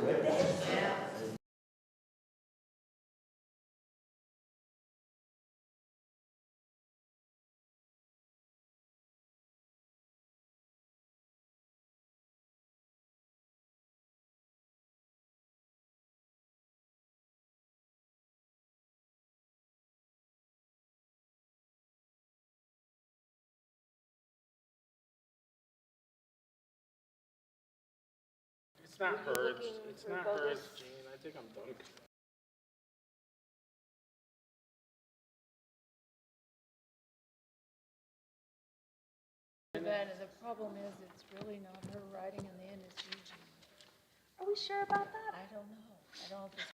with this. Yeah. It's not Were you hers. looking It's for not bogus? hers, Gene. I think I'm done. But the problem is, it's really not her writing in the end, it's Eugene. Are we sure about that? I don't know. I don't know if it's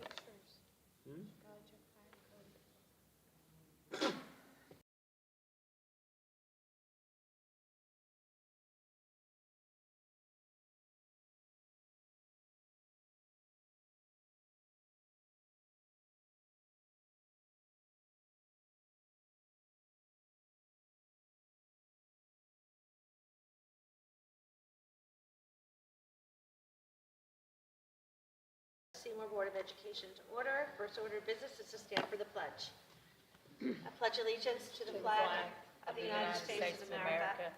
pictures. College of Fire Code. Seymour Board of Education to order. First order of business is to stand for the pledge. I pledge allegiance to the flag of the United States of America,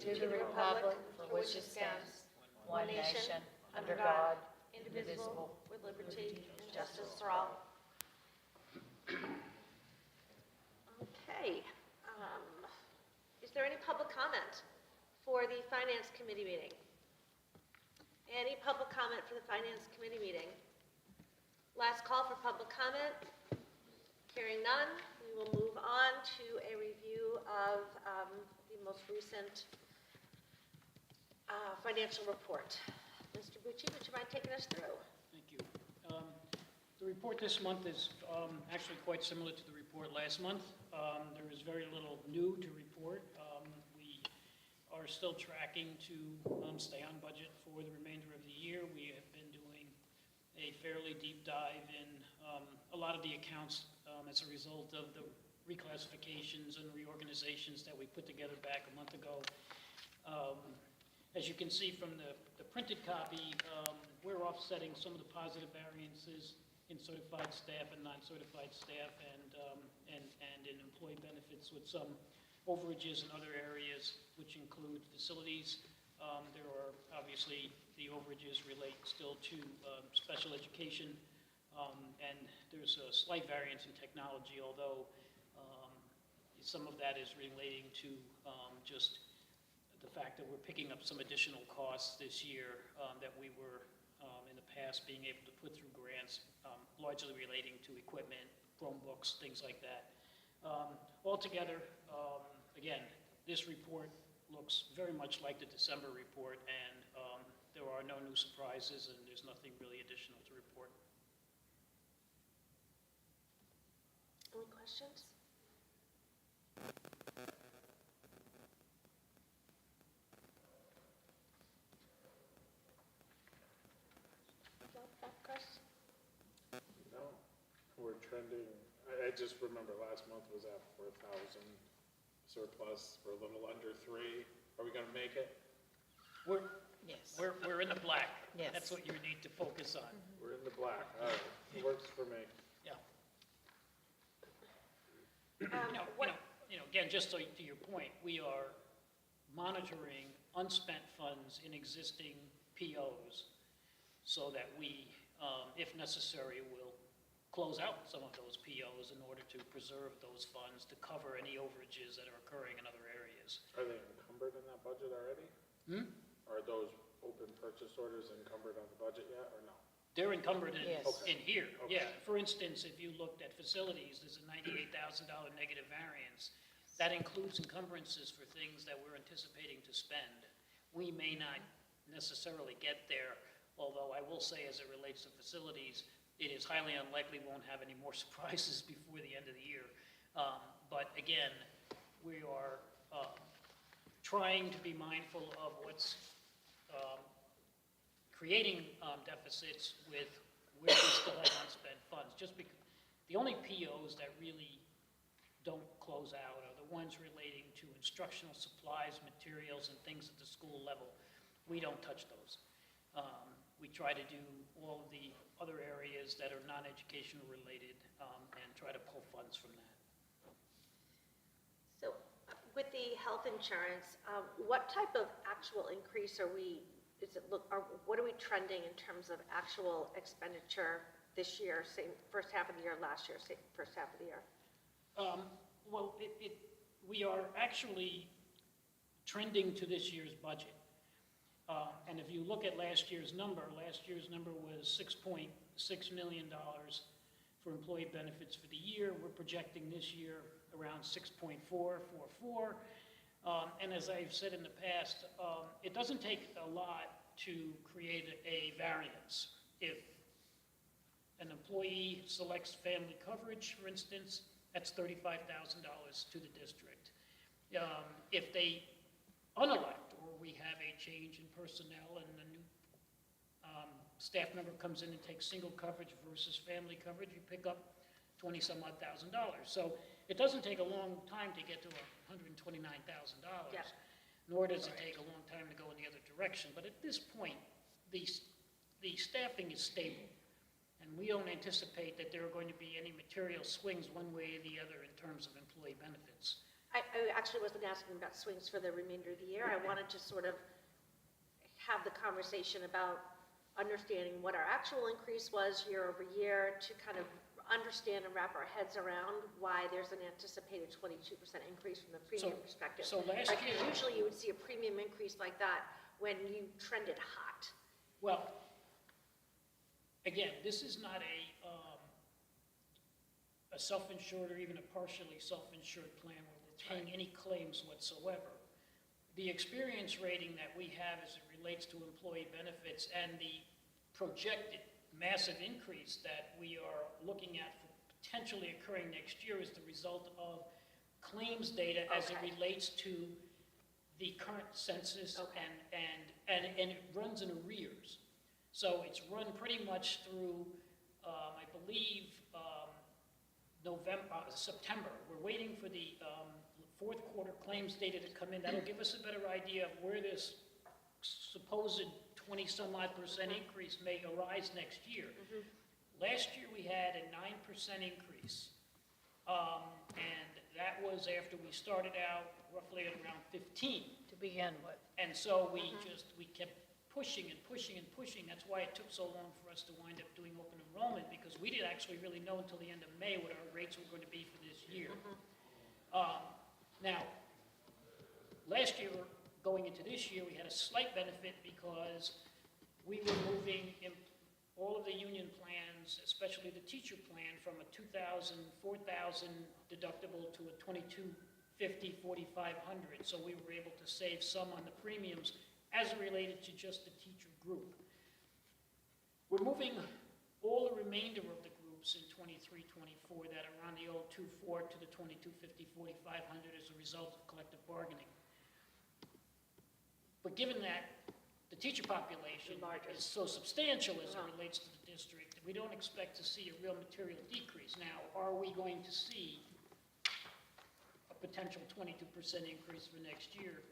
to the republic for which it stands, one nation, under God, indivisible, with liberty and justice for all. Okay. Is there any public comment for the Finance Committee meeting? Any public comment for the Finance Committee meeting? Last call for public comment. Hearing none, we will move on to a review of the most recent financial report. Mr. Bucci, would you mind taking us through? Thank you. The report this month is actually quite similar to the report last month. There is very little new to report. We are still tracking to stay on budget for the remainder of the year. We have been doing a fairly deep dive in a lot of the accounts as a result of the reclassifications and reorganizations that we put together back a month ago. As you can see from the printed copy, we're offsetting some of the positive variances in certified staff and non-certified staff and in employee benefits with some overages in other areas, which include facilities. There are obviously the overages relate still to special education, and there's a slight variance in technology, although some of that is relating to just the fact that we're picking up some additional costs this year that we were in the past being able to put through grants, largely relating to equipment, Chromebooks, things like that. Altogether, again, this report looks very much like the December report, and there are no new surprises, and there's nothing really additional to report. Any questions? Chris? No, we're trending. I just remember last month was at 4,000 surplus. We're a little under 3. Are we going to make it? Yes. We're in the black. Yes. That's what you need to focus on. We're in the black. All right, it works for me. Yeah. Again, just so to your point, we are monitoring unspent funds in existing POs so that we, if necessary, will close out some of those POs in order to preserve those funds to cover any overages that are occurring in other areas. Are they encumbered in that budget already? Are those open purchase orders encumbered on the budget yet, or no? They're encumbered in, Yes. in here, Okay. yeah. For instance, if you looked at facilities, there's a $98,000 negative variance. That includes encumbrances for things that we're anticipating to spend. We may not necessarily get there, although I will say, as it relates to facilities, it is highly unlikely we won't have any more surprises before the end of the year. But again, we are trying to be mindful of what's creating deficits with where we still have unspent funds. Just because the only POs that really don't close out are the ones relating to instructional supplies, materials, and things at the school level. We don't touch those. We try to do all of the other areas that are non-educational related and try to pull funds from that. So with the health insurance, what type of actual increase what are we trending in terms of actual expenditure this year, same first half of the year, last year, same first half of the year? Well, we are actually trending to this year's budget. And if you look at last year's number was $6.6 million for employee benefits for the year. We're projecting this year around 6.444. And as I've said in the past, it doesn't take a lot to create a variance. If an employee selects family coverage, for instance, that's $35,000 to the district. If they unelect, or we have a change in personnel and a new staff member comes in and takes single coverage versus family coverage, you pick up $20-some-odd thousand. So it doesn't take a long time to get to $129,000. Yeah. Nor does it take a long time to go in the other direction. But at this point, the staffing is stable. And we don't anticipate that there are going to be any material swings one way or the other in terms of employee benefits. I actually wasn't asking about swings for the remainder of the year. I wanted to sort of have the conversation about understanding what our actual increase was year over year to kind of understand and wrap our heads around why there's an anticipated 22% increase from the premium perspective. So last Like, year, usually you would see a premium increase like that when you trended hot. well, again, this is not a self-insured or even a partially self-insured plan where we're paying any claims whatsoever. The experience rating that we have as it relates to employee benefits and the projected massive increase that we are looking at for potentially occurring next year is the result of claims data as it relates to the current census and it runs in arrears. So it's run pretty much through, I believe, September. We're waiting for the fourth quarter claims data to come in. That'll give us a better idea of where this supposed 20-some-odd% increase may arise next year. Last year we had a 9% increase. And that was after we started out roughly at around 15. To begin with. And so we kept pushing and pushing and pushing. That's why it took so long for us to wind up doing open enrollment, because we didn't actually really know until the end of May what our rates were going to be for this year. Now, last year, going into this year, we had a slight benefit because we were moving in all of the union plans, especially the teacher plan, from a $2,000, $4,000 deductible to a $2,250, $4,500. So we were able to save some on the premiums as it related to just the teacher group. We're moving all the remainder of the groups in 23, 24 that are on the old 2.4 to the 2250, 4500 as a result of collective bargaining. But given that the teacher population is so substantial as it relates to the district, we don't expect to see a real material decrease. Now, are we going to see a potential 22% increase for next year,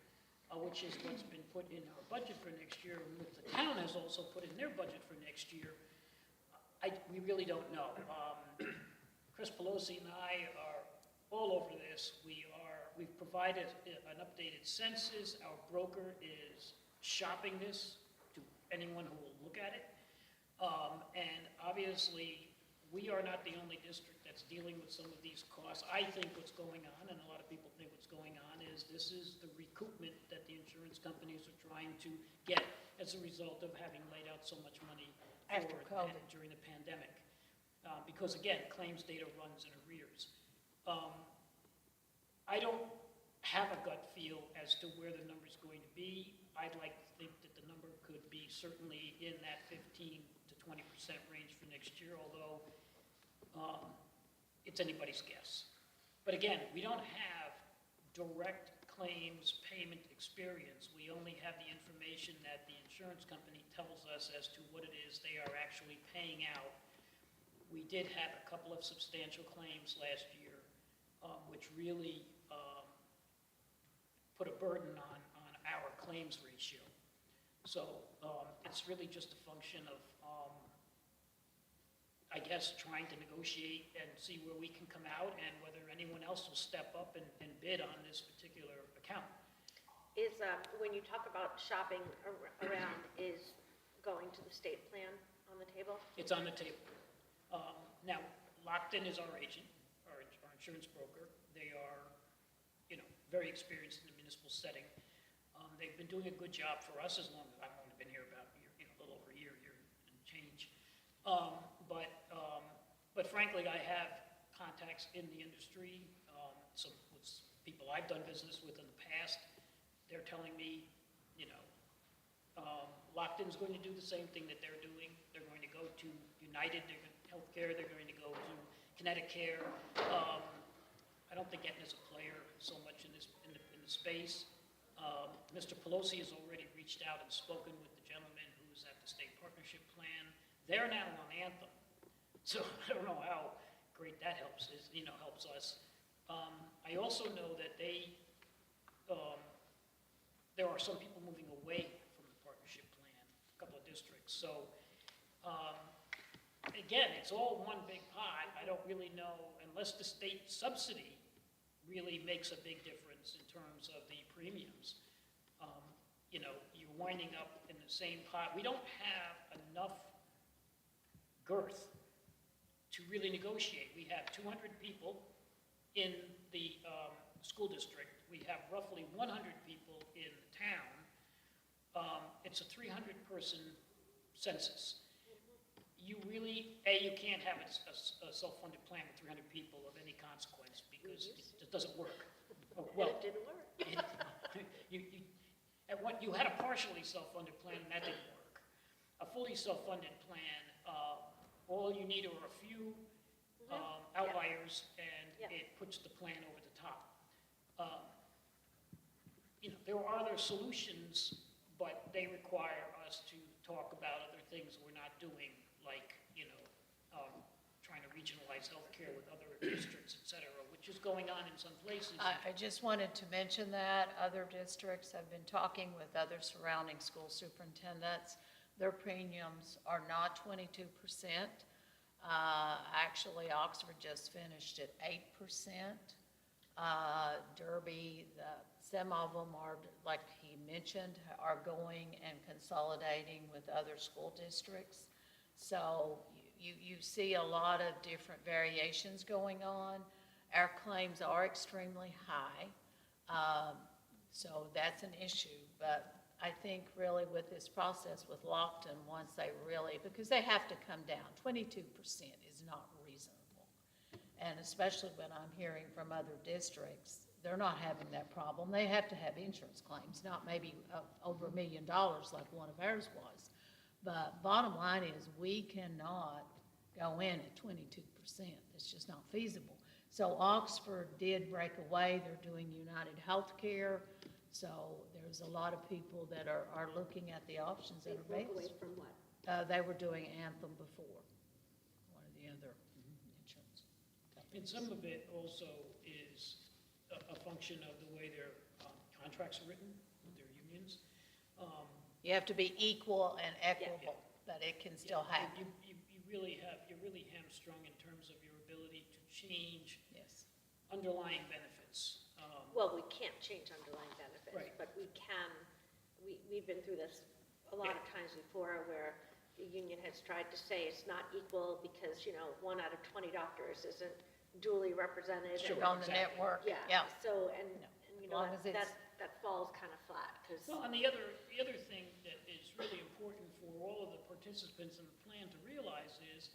which is what's been put in our budget for next year, and what the town has also put in their budget for next year? We really don't know. Chris Pelosi and I are all over this. We've provided an updated census. Our broker is shopping this to anyone who will look at it. And obviously, we are not the only district that's dealing with some of these costs. I think what's going on, and a lot of people think what's going on, is this is the recoupment that the insurance companies are trying to get as a result of having laid out so much money After COVID. during the pandemic. Because again, claims data runs in arrears. I don't have a gut feel as to where the number's going to be. I'd like to think that the number could be certainly in that 15 to 20% range for next year, although it's anybody's guess. But again, we don't have direct claims payment experience. We only have the information that the insurance company tells us as to what it is they are actually paying out. We did have a couple of substantial claims last year, which really put a burden on our claims ratio. So it's really just a function of, I guess, trying to negotiate and see where we can come out and whether anyone else will step up and bid on this particular account. Is, when you talk about shopping around, is going to the state plan on the table? It's on the table. Now, Lockton is our agent, our insurance broker. They are, very experienced in the municipal setting. They've been doing a good job for us as long as I've only been here about a little over a year and change. But frankly, I have contacts in the industry, some with people I've done business with in the past. They're telling me, Lockton's going to do the same thing that they're doing. They're going to go to United Healthcare. They're going to go to Connecticut. I don't think Aetna's a player so much in the space. Mr. Pelosi has already reached out and spoken with the gentleman who's at the state partnership plan. They're now on Anthem. So I don't know how great that helps us. I also know that there are some people moving away from the partnership plan, a couple of districts. So again, it's all one big pot. I don't really know, unless the state subsidy really makes a big difference in terms of the premiums. You're winding up in the same pot. We don't have enough girth to really negotiate. We have 200 people in the school district. We have roughly 100 people in the town. It's a 300-person census. You really, you can't have a self-funded plan with 300 people of any consequence because it doesn't work. Well, it didn't work. You had a partially self-funded plan, and that didn't work. A fully self-funded plan, all you need are a few outliers, and it puts the plan over the top. There are other solutions, but they require us to talk about other things we're not doing, like, trying to regionalize healthcare with other districts, et cetera, which is going on in some places. I just wanted to mention that other districts have been talking with other surrounding school superintendents. Their premiums are not 22%. Actually, Oxford just finished at 8%. Derby, some of them are, like he mentioned, are going and consolidating with other school districts. So you see a lot of different variations going on. Our claims are extremely high, so that's an issue. But I think really with this process with Lockton, once they really, because they have to come down, 22% is not reasonable. And especially when I'm hearing from other districts, they're not having that problem. They have to have insurance claims, not maybe over $1 million like one of ours was. But bottom line is we cannot go in at 22%. It's just not feasible. So Oxford did break away. They're doing United Healthcare. So there's a lot of people that are looking at the options that are They broke away available. from what? They were doing Anthem before, one of the other insurance companies. And some of it also is a function of the way their contracts are written with their unions. You have to be equal and equitable, but it can still happen. You're really hamstrung in terms of your ability to change Yes. underlying benefits. Well, we can't change underlying benefits, Right. but we can, we've been through this a lot of times before where the union has tried to say it's not equal because, 1 out of 20 doctors isn't duly represented. Sure. and- On the Exactly. network, Yeah, yeah. so, and, As long as it's- that falls kind of flat, because, Well, and the other thing that is really important for all of the participants in the plan to realize is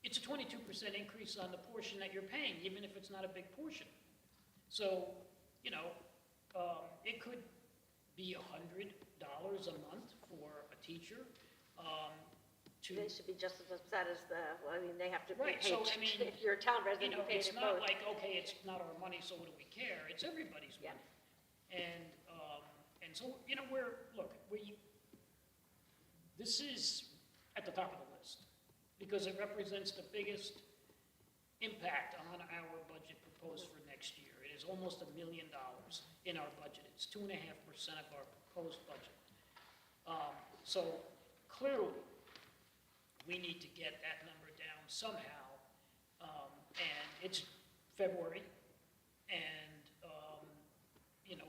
it's a 22% increase on the portion that you're paying, even if it's not a big portion. So, it could be $100 a month for a teacher, they should be just as upset as they have to be Right, paid. so, I mean, If you're a town resident, you're paid it's in not both. like, okay, it's not our money, so what do we care? It's everybody's Yeah. money. And so, this is at the top of the list, because it represents the biggest impact on our budget proposed for next year. It is almost $1 million in our budget. It's 2.5% of our proposed budget. So clearly, we need to get that number down somehow. And it's February, and,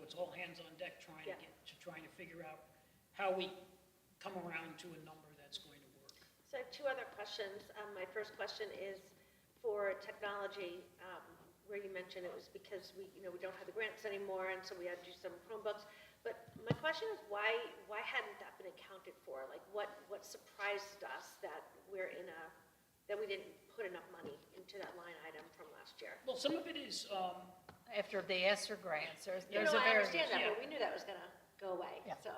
it's all hands on deck trying Yeah. to figure out how we come around to a number that's going to work. So I have two other questions. My first question is for technology, where you mentioned it was because we don't have the grants anymore, and so we had to do some Chromebooks. But my question is why hadn't that been accounted for? Like, what surprised us that that we didn't put enough money into that line item from last year? Well, some of it is, After the ESSER grants, there's I a understand that, yeah. but we knew that was gonna go away, Yeah. so.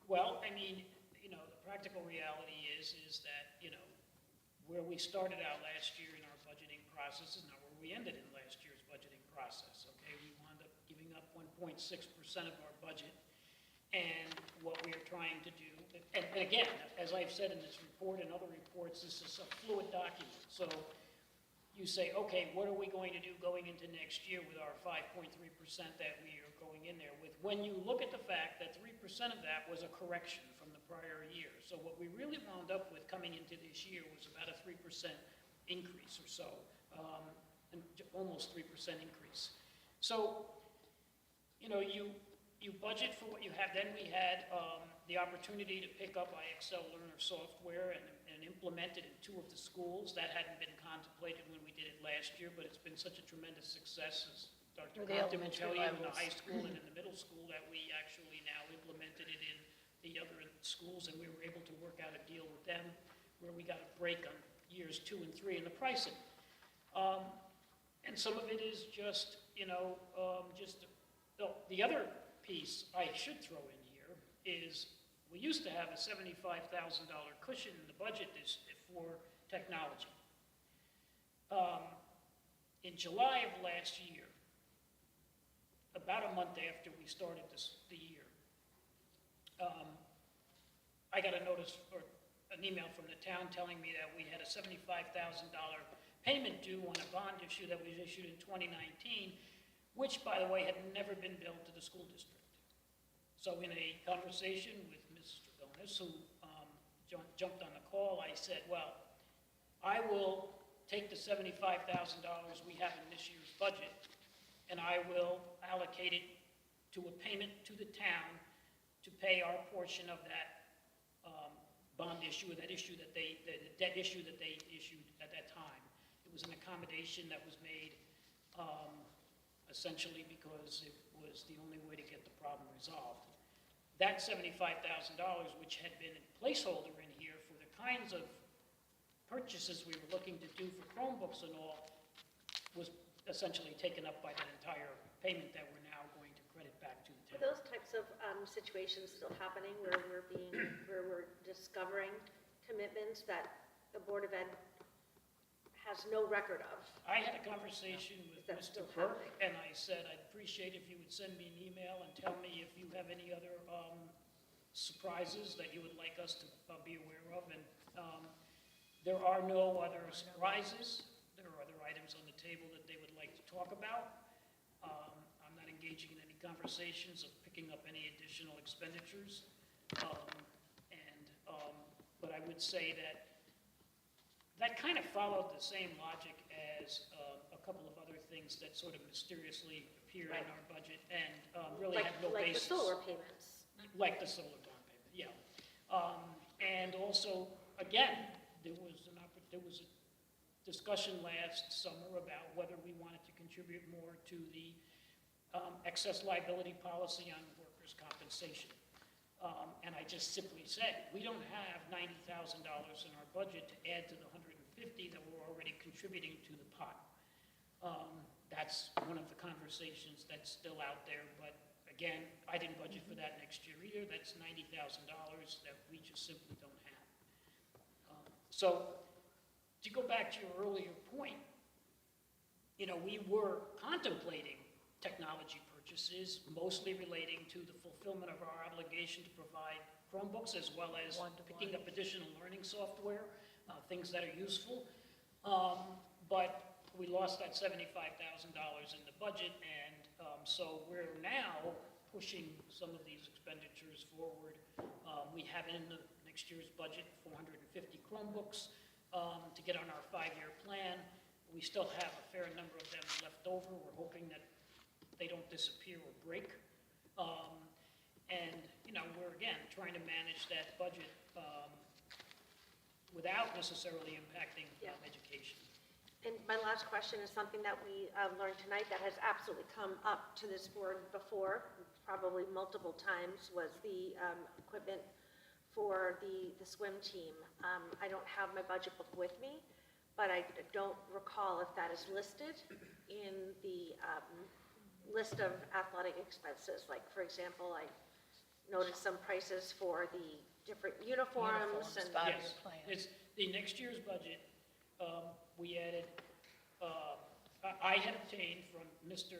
well, the practical reality is that, where we started out last year in our budgeting process is not where we ended in last year's budgeting process, okay? We wound up giving up 1.6% of our budget, and what we are trying to do, and again, as I've said in this report and other reports, this is a fluid document, so you say, okay, what are we going to do going into next year with our 5.3% that we are going in there with? When you look at the fact that 3% of that was a correction from the prior year. So what we really wound up with coming into this year was about a 3% increase or so, and almost 3% increase. So, you budget for what you have. Then we had the opportunity to pick up IXL Learner software and implement it in 2 of the schools. That hadn't been contemplated when we did it last year, but it's been such a tremendous success, as Dr. For the Compton will tell you, in the elementary high levels. school and in the middle school, that we actually now implemented it in the other schools, and we were able to work out a deal with them where we got a break on years 2 and 3 in the pricing. And some of it is just, the other piece I should throw in here is we used to have a $75,000 cushion in the budget for technology. In July of last year, about a month after we started the year, I got a notice or an email from the town telling me that we had a $75,000 payment due on a bond issue that was issued in 2019, which, by the way, had never been billed to the school district. So in a conversation with Mr. Bonas, who jumped on the call, I said, well, I will take the $75,000 we have in this year's budget, and I will allocate it to a payment to the town to pay our portion of that bond issue, or that issue that the debt issue that they issued at that time. It was an accommodation that was made essentially because it was the only way to get the problem resolved. That $75,000, which had been a placeholder in here for the kinds of purchases we were looking to do for Chromebooks and all, was essentially taken up by that entire payment that we're now going to credit back to the Are town. those types of situations still happening where we're discovering commitments that the Board of Ed has no record of? I had a conversation with Is that Mr. still Burke, happening? and I said, I'd appreciate if you would send me an email and tell me if you have any other surprises that you would like us to be aware of. And there are no other surprises. There are other items on the table that they would like to talk about. I'm not engaging in any conversations of picking up any additional expenditures. But I would say that kind of followed the same logic as a couple of other things that sort of mysteriously appeared in Right. our budget and really Like, have no like the basis. solar payments. Like the solar down payment, yeah. And also, again, there was a discussion last summer about whether we wanted to contribute more to the excess liability policy on workers' compensation. And I just simply said, we don't have $90,000 in our budget to add to the 150 that we're already contributing to the pot. That's one of the conversations that's still out there, but again, I didn't budget for that next year either. That's $90,000 that we just simply don't have. So to go back to your earlier point, we were contemplating technology purchases, mostly relating to the fulfillment of our obligation to provide Chromebooks as well as One-to-one. picking up additional learning software, things that are useful. But we lost that $75,000 in the budget, and so we're now pushing some of these expenditures forward. We have in the next year's budget 450 Chromebooks to get on our 5-year plan. We still have a fair number of them left over. We're hoping that they don't disappear or break. And, we're again trying to manage that budget without necessarily impacting Yeah. education. And my last question is something that we learned tonight that has absolutely come up to this board before, probably multiple times, was the equipment for the swim team. I don't have my budget book with me, but I don't recall if that is listed in the list of athletic expenses. Like, for example, I noticed some prices for the different uniforms and. Five-year Yes, plan. it's the next year's budget. We added, I had obtained from Mr.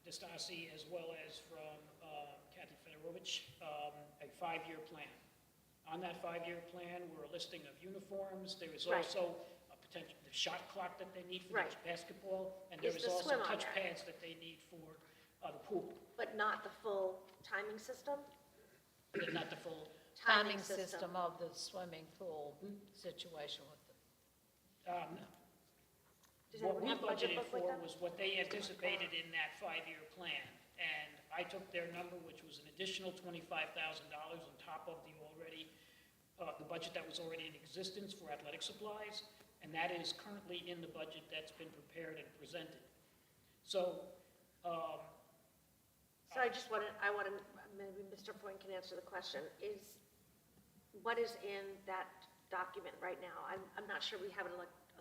Destasi as well as from Kathy Fedorovich, a 5-year plan. On that 5-year plan, we're a listing of uniforms. There is Right. also a potential, the shot clock that they need for Right. the basketball, and there Is is the also swim on touch there? pads that they need for the pool, But not the full timing system? but not the full. Timing system of the swimming pool situation with Um, Does What anyone we have a budget budgeted book with for them? was what they anticipated in that 5-year plan. And I took their number, which was an additional $25,000 on top of the budget that was already in existence for athletic supplies, and that is currently in the budget that's been prepared and presented. So, So I want to, maybe Mr. Foyne can answer the question, what is in that document right now? I'm not sure we have it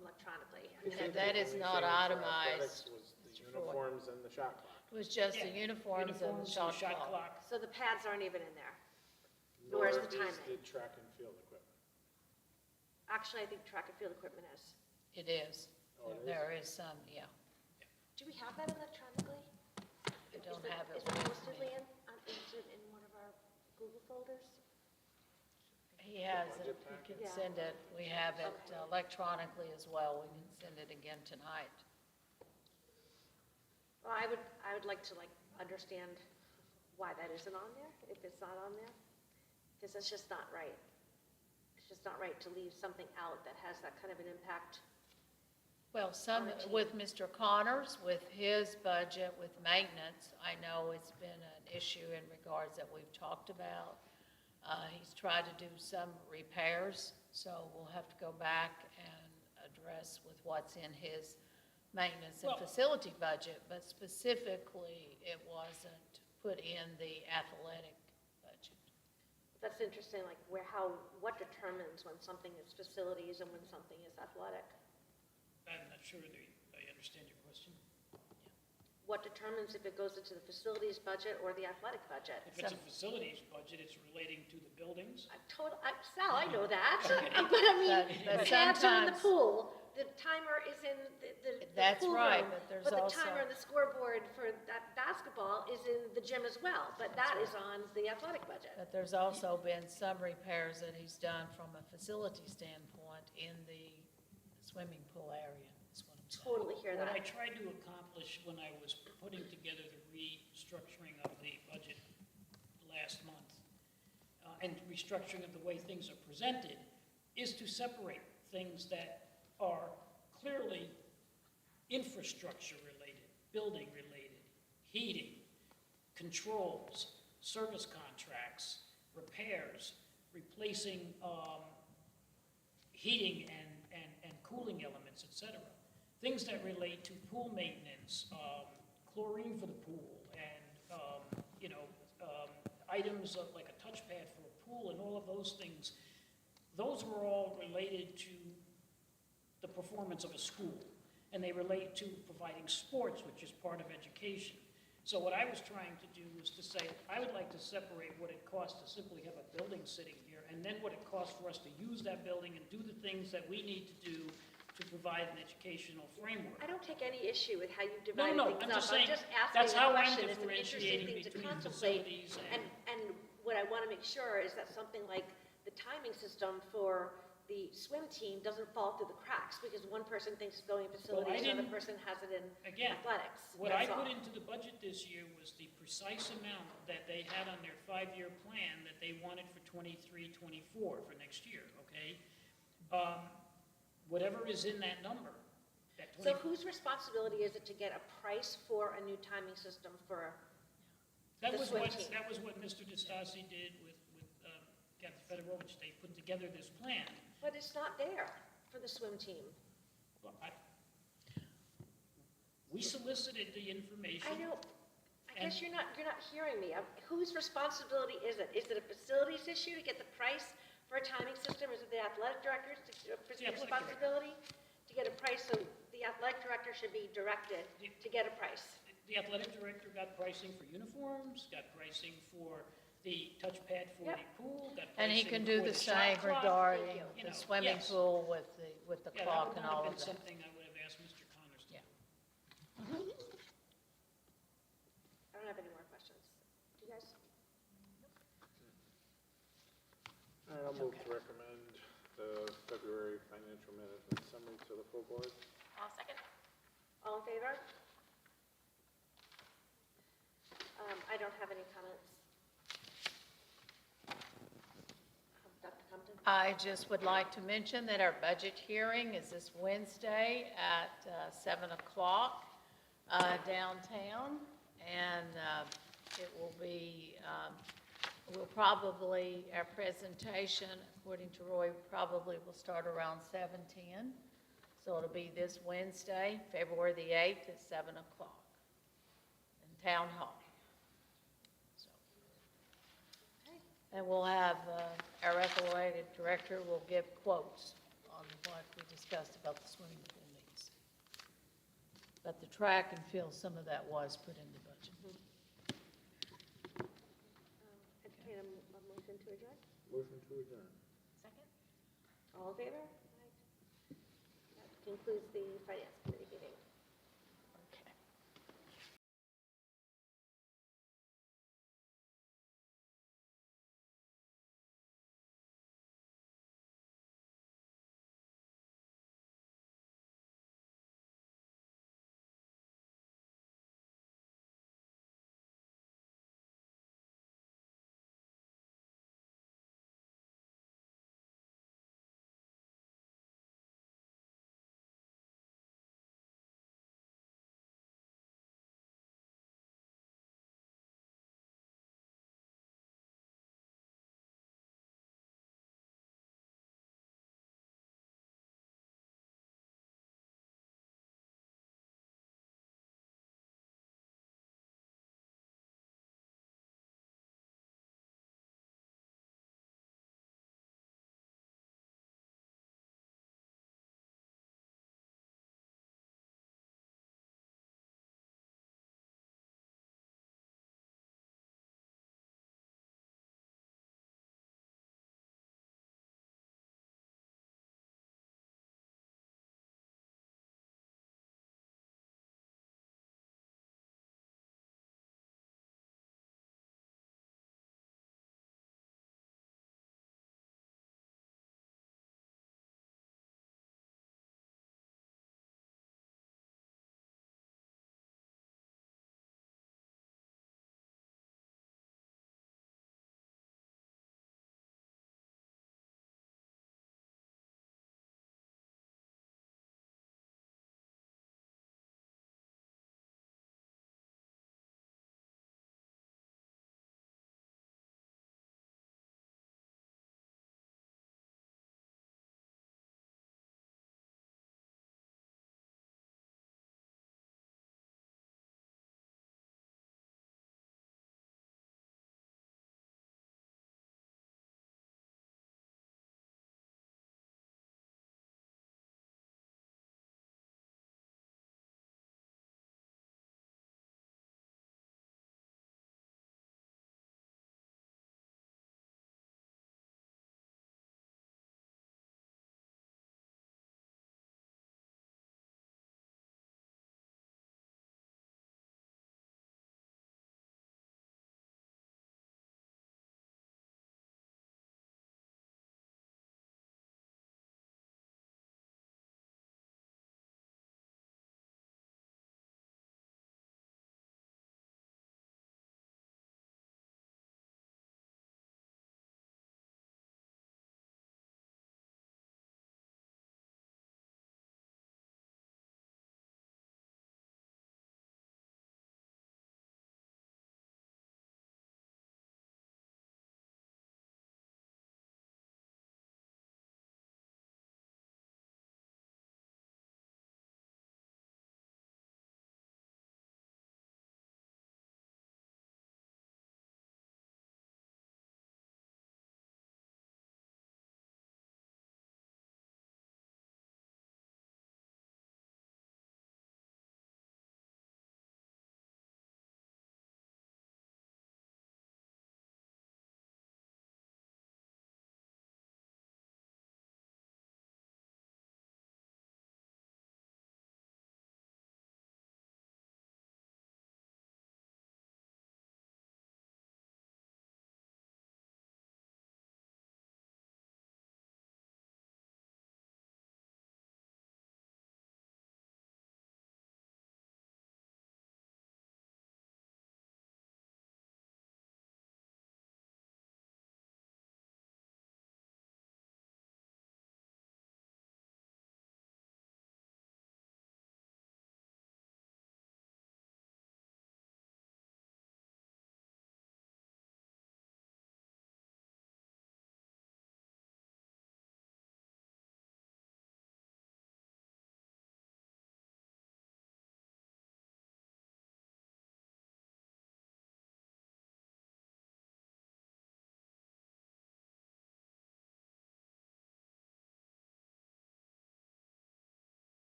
electronically. And that is The only not thing for itemized, athletics was the Mr. Ford. uniforms and the shot clock. it was just the yeah, uniforms and the shot clock. So the pads aren't even in there? Nor Nor is the is timing. the track and field equipment. Actually, I think track and field equipment is. It is. Oh, it is? There is some, yeah. Do we have that electronically? I don't Is it- have it Is it with posted, me. Leanne, is it in one of our Google folders? He has it, he can Yeah. send it, we have it Okay. electronically as well, we can send it again tonight. Well, I would like to understand why that isn't on there, if it's not on there, because it's just not right. It's just not right to leave something out that has that kind of an impact. Well, some, On a team. with Mr. Connors, with his budget, with maintenance, I know it's been an issue in regards that we've talked about. He's tried to do some repairs, so we'll have to go back and address with what's in his maintenance and Well- facility budget, but specifically, it wasn't put in the athletic budget. That's interesting, what determines when something is facilities and when something is athletic? I'm not sure I understand your question. What determines if it goes into the facilities budget or the athletic budget? If it's a facilities budget, it's relating to the buildings. Sal, I know that, Okay. but I mean, But the pads are in the sometimes- pool, the timer is in the That's pool right, room, but there's the also- timer and the scoreboard for that basketball is in the gym as well, but that is on the athletic budget. But there's also been some repairs that he's done from a facility standpoint in the swimming pool area, is what I'm saying. Totally hear What I that. tried to accomplish when I was putting together the restructuring of the budget last month, and restructuring of the way things are presented, is to separate things that are clearly infrastructure related, building related, heating, controls, service contracts, repairs, replacing heating and cooling elements, et cetera. Things that relate to pool maintenance, chlorine for the pool, and items like a touchpad for a pool and all of those things. Those were all related to the performance of a school, and they relate to providing sports, which is part of education. So what I was trying to do was to say, I would like to separate what it costs to simply have a building sitting here, and then what it costs for us to use that building and do the things that we need to do to provide an educational framework. I don't take any issue with how you No, divide no, things I'm up. just saying, I'm just that's asking a how I'm question. It's an interesting differentiating thing to between contemplate. facilities And what I want to make sure is that something like the timing system for the swim team doesn't fall through the cracks because one person thinks it's going in facilities, another didn't- person has it in Again, athletics. what I That's all. put into the budget this year was the precise amount that they had on their 5-year plan that they wanted for 23, 24 for next year, okay? Whatever is in that number, that So 20, whose responsibility is it to get a price for a new timing system for, that the was swim what, team? that was what Mr. DeStasi did with Captain Federovich. They put together this plan. but it's not there for the swim team. Well, we solicited the information. I know, I guess you're not hearing me. Whose responsibility is it? Is it a facilities issue to get the price for a timing system? Is it the athletic director's The athletic responsibility to get a price? So the athletic director should be directed to get a price. The athletic director got pricing for uniforms, got pricing for the touchpad for Yep. the pool, got And he pricing can do for the shot same clock. regarding you the know, swimming yes. pool with the Yeah, clock and that all would of have been that. something I would have asked Mr. Connors to Yeah. do. I don't have any more questions. Do you guys? I'll move to recommend the February financial management summary to the full board. I'll second. All in favor? I don't have any comments. Dr. Compton? I just would like to mention that our budget hearing is this Wednesday at 7 o'clock downtown. And it will be, our presentation, according to Roy, probably will start around 7:10. So it'll be this Wednesday, February the 8th at 7 o'clock in Town Hall. So, and we'll have, our athletic director will give quotes on what we discussed about the swimming pool needs. But the track and field, some of that was put in the budget. Entertain a motion to adjourn? Motion to adjourn. Second? All in favor? That concludes the finance committee meeting.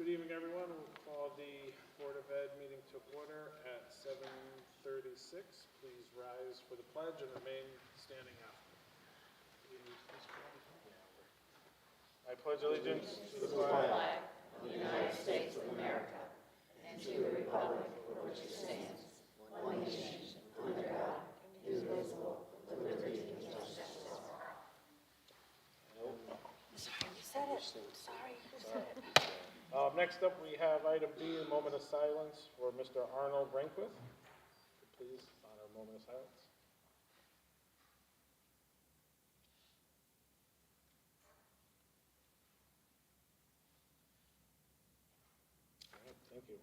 Good evening, everyone. We'll call the Board of Ed meeting to order at 7:36. Please rise for the pledge and remain standing after. I pledge allegiance to the flag Of the United States of America and to the republic for which it stands, one nation, under God, indivisible, with liberty and justice for all. Sorry, you said it. Sorry, you said it. Next up, we have item B, a moment of silence for Mr. Arnold Rehnquist. Please honor a moment of silence. All right, thank you.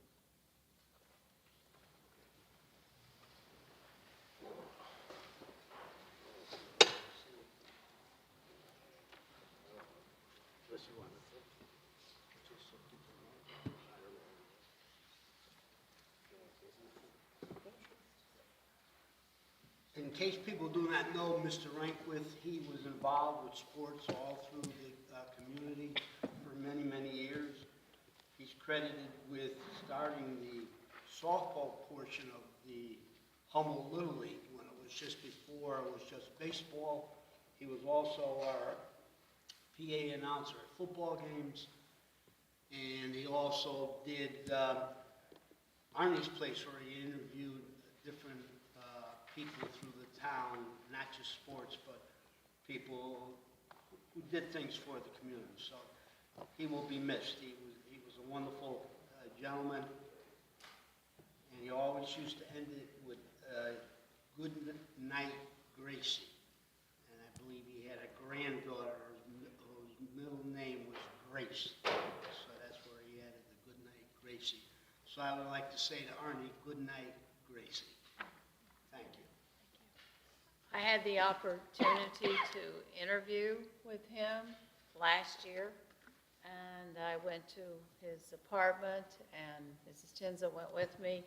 In case people do not know, Mr. Rehnquist, he was involved with sports all through the community for many, many years. He's credited with starting the softball portion of the Hummel Little League when it was just before it was just baseball. He was also our PA announcer at football games, and he also did Arnie's Place, where he interviewed different people through the town, not just sports, but people who did things for the community. So he will be missed. He was a wonderful gentleman, and he always used to end it with "Good night, Gracie." And I believe he had a granddaughter whose middle name was Grace. So that's where he added the "Good night, Gracie." So I would like to say to Arnie, "Good night, Gracie." Thank you. I had the opportunity to interview with him last year, and I went to his apartment, and Mrs. Tenza went with me,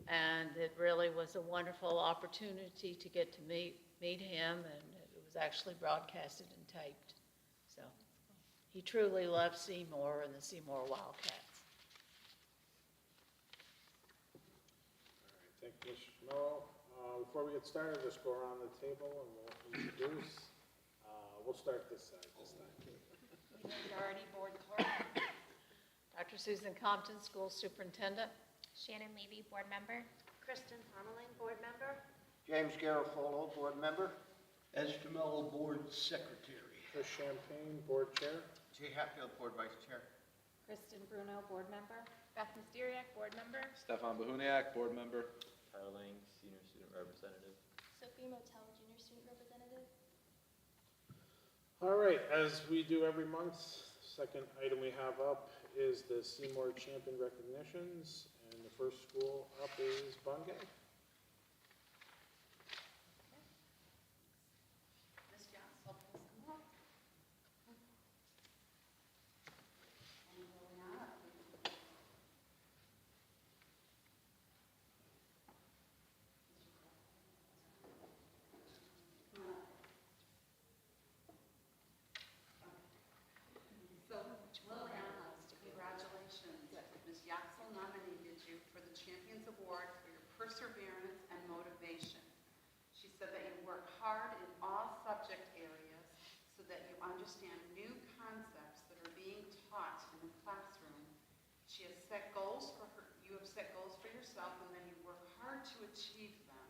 and it really was a wonderful opportunity to get to meet him, and it was actually broadcasted and taped. So he truly loved Seymour and the Seymour Wildcats. All right, thank you, Mr. Schmo. Before we get started, just go around the table and we'll introduce. We'll start this side this time. Majority Board Clerk. Dr. Susan Compton, School Superintendent. Shannon Levy, Board Member. Kristen Honnoling, Board Member. James Garofolo, Board Member. Esther Mello, Board Secretary. Chris Champagne, Board Chair. Jay Hatfield, Board Vice Chair. Kristen Bruno, Board Member. Beth Mysteriak, Board Member. Stefan Bahuniak, Board Member. Tyler Lang, Senior Student Representative. Sophie Motel, Junior Student Representative. All right, as we do every month, second item we have up is the Seymour Champion recognitions, and the first school up is Bungay. Ms. Johnson, please come up. So, Liliana, congratulations. Ms. Yaxel nominated you for the Champions Award for your perseverance and motivation. She said that you work hard in all subject areas so that you understand new concepts that are being taught in the classroom. She has set goals for her, you have set goals for yourself, and then you work hard to achieve them.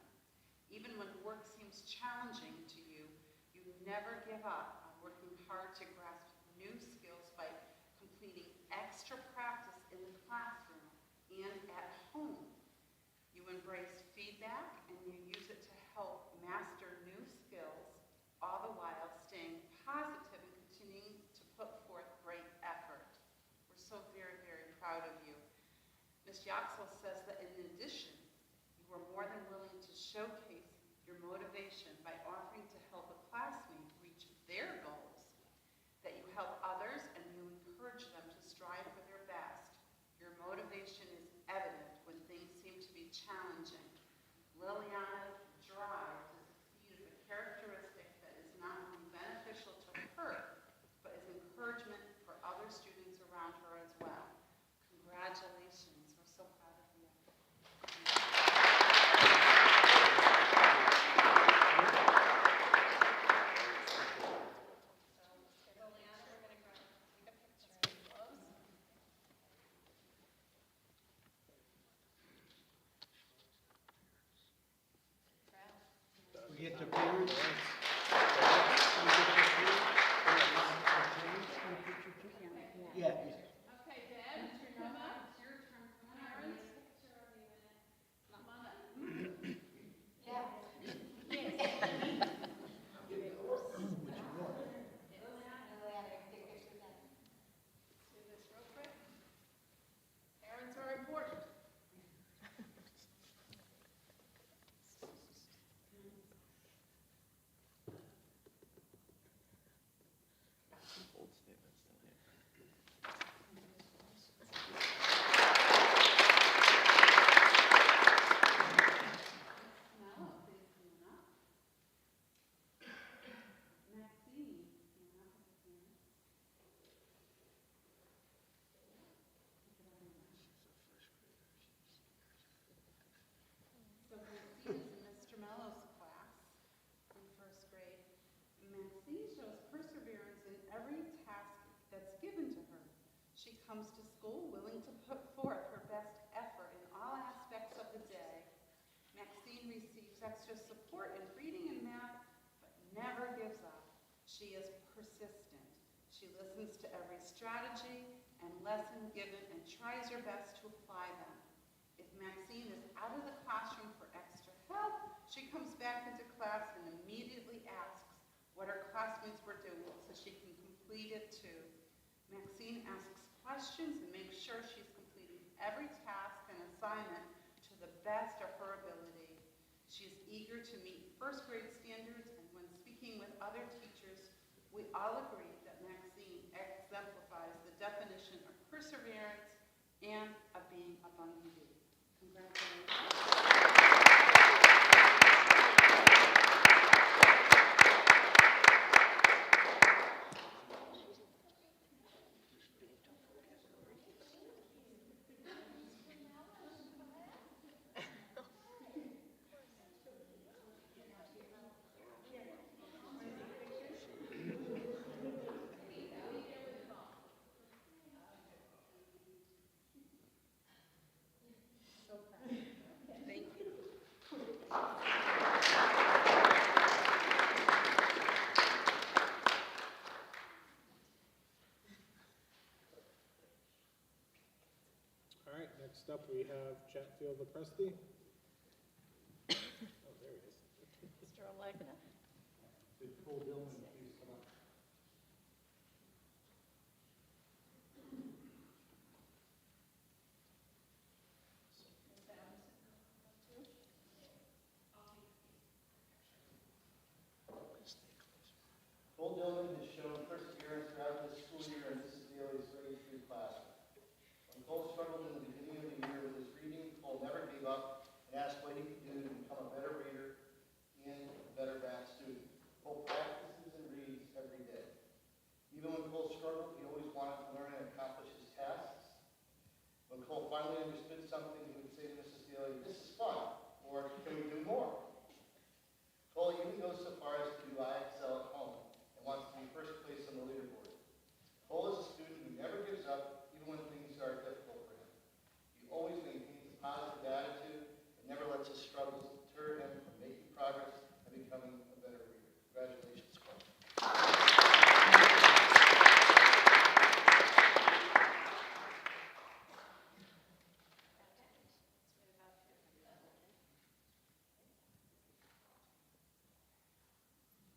Even when work seems challenging to you, you never give up on working hard to grasp new skills by completing extra practice in the classroom and at home. You embrace feedback and you use it to help master new skills, all the while staying positive and continuing to put forth great effort. We're so very, very proud of you. Ms. Yaxel says that in addition, you were more than willing to showcase your motivation by offering to help a classmate reach their goals, that you help others and you encourage them to strive for their best. Your motivation is evident when things seem to be challenging. Liliana's drive to succeed is a characteristic that is not only beneficial to her, but is encouragement for other students around her as well. get the parents? Can we get the parents? Yeah, yeah. Okay, Dad, would you come up? It's your turn. Parents? Come on up. Do this real quick. Parents are important. Old statements tonight. Mello, please come on up. Maxine, come on up with the parents. So Maxine is in Mr. Mello's class in first grade. Maxine shows perseverance in every task that's given to her. She comes to school willing to put forth her best effort in all aspects of the day. Maxine receives extra support in reading and math, but never gives up. She is persistent. She listens to every strategy and lesson given and tries her best to apply them. If Maxine is out of the classroom for extra help, she comes back into class and immediately asks what her classmates were doing so she can complete it too. Maxine asks questions and makes sure she's completing every task and assignment to the best of her ability. She is eager to meet first grade standards, and when speaking with other teachers, we all agree that Maxine exemplifies the definition of perseverance and of being a Bungie bee. Congratulations. All right, next up we have Chatfield Lepresti. Oh, there he is. Mr. Electa? Nicole Dillon, please come up. Cole Dillon has shown perseverance throughout this school year in Mrs. Daly's grade 3 classroom. When Cole struggled in the beginning of the year with his reading, Cole never gave up and asked what he could do to become a better reader and a better math student. Cole practices and reads every day. Even when Cole struggled, he always wanted to learn and accomplish his tasks. When Cole finally understood something, he would say to Mrs. Daly, "This is fun," or "Can we do more?" Cole even goes so far as to do I Excel at home and wants to be first place on the leaderboard. Cole is a student who never gives up, even when things are difficult for him. He always maintains a positive attitude and never lets his struggles deter him from making progress and becoming a better reader. Congratulations, Cole.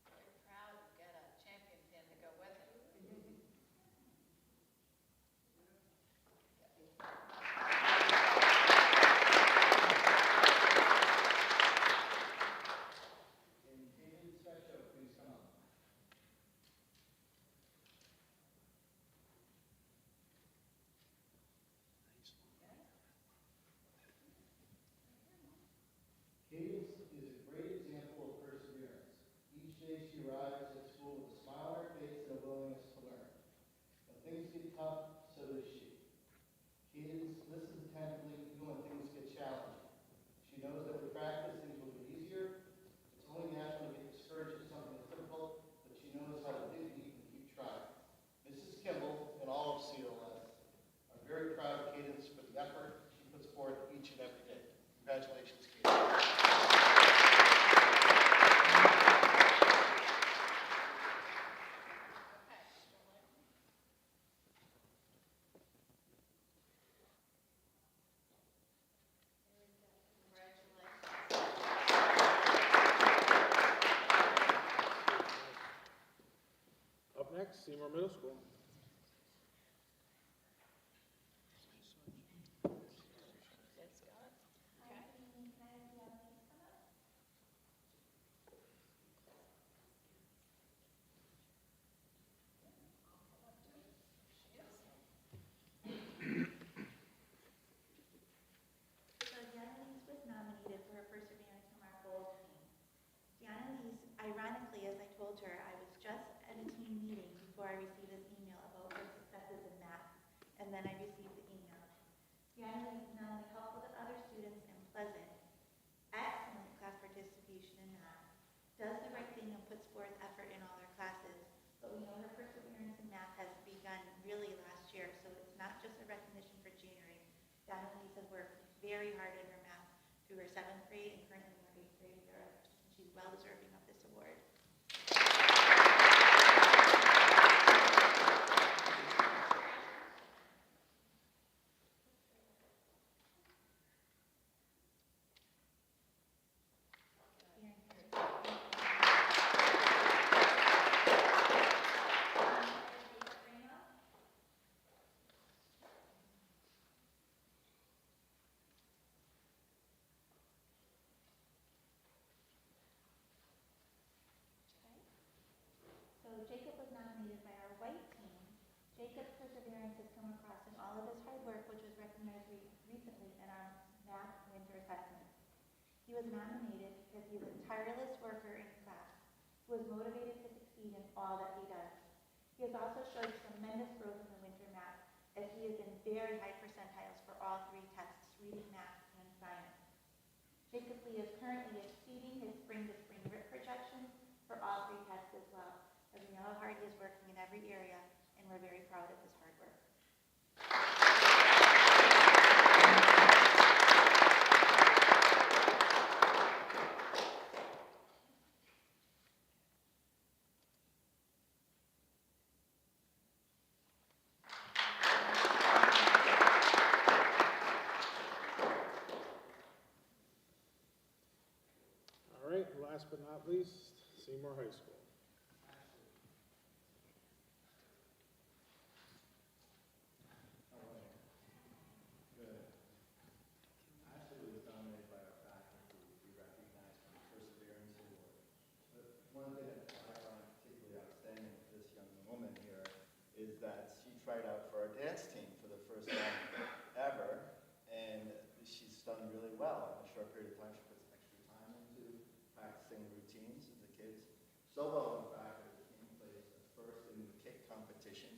Very proud to get a champion pin to go with it. And David Sesha, please come up. Cadence is a great example of perseverance. Each day she arrives at school with a smile on her face and a willingness to learn. When things get tough, so does she. Cadence listens attentively even when things get challenging. She knows that with practice things will get easier. It's only natural to get discouraged if something is difficult, but she knows how to dig deep and keep trying. Mrs. Kimball and all of CLS are very proud of Cadence for the effort she puts forth each and every day. Congratulations, Cadence. Seymour Middle School. Yes, Scott? So Deanna Lees was nominated for her perseverance from our gold team. Deanna Lees, ironically, as I told her, I was just at a team meeting before I received this email about her successes in math, and then I received the email. Deanna Lees is not only helpful to other students and pleasant, excellent class participation in math, does the right thing and puts forth effort in all her classes, but we know her perseverance in math has begun really last year, so it's not just a recognition for juniors. Deanna Lees has worked very hard in her math through her 7th grade and currently in her 8th grade year. She's well deserving of this award. So Jacob was nominated by our white team. Jacob's perseverance has come across in all of his hard work, which was recognized recently in our math winter assessment. He was nominated because he is a tireless worker in class, who is motivated to succeed in all that he does. He has also showed tremendous growth in the winter math, as he is in very high percentiles for all 3 tests, reading, math, and science. Jacob Lee is currently exceeding his spring-to-spring RIP projections for all 3 tests as well, as we know how hard he is working in every area, and we're very proud of his hard work. All right, last but not least, Seymour High School. Good. Ashley was nominated by our faculty to be recognized for the Perseverance Award. But one thing that I find particularly outstanding with this young woman here is that she tried out for our dance team for the first time ever, and she's done really well. In a short period of time, she puts extra time into practicing routines with the kids. So well, in fact, that the team placed first in the kick competition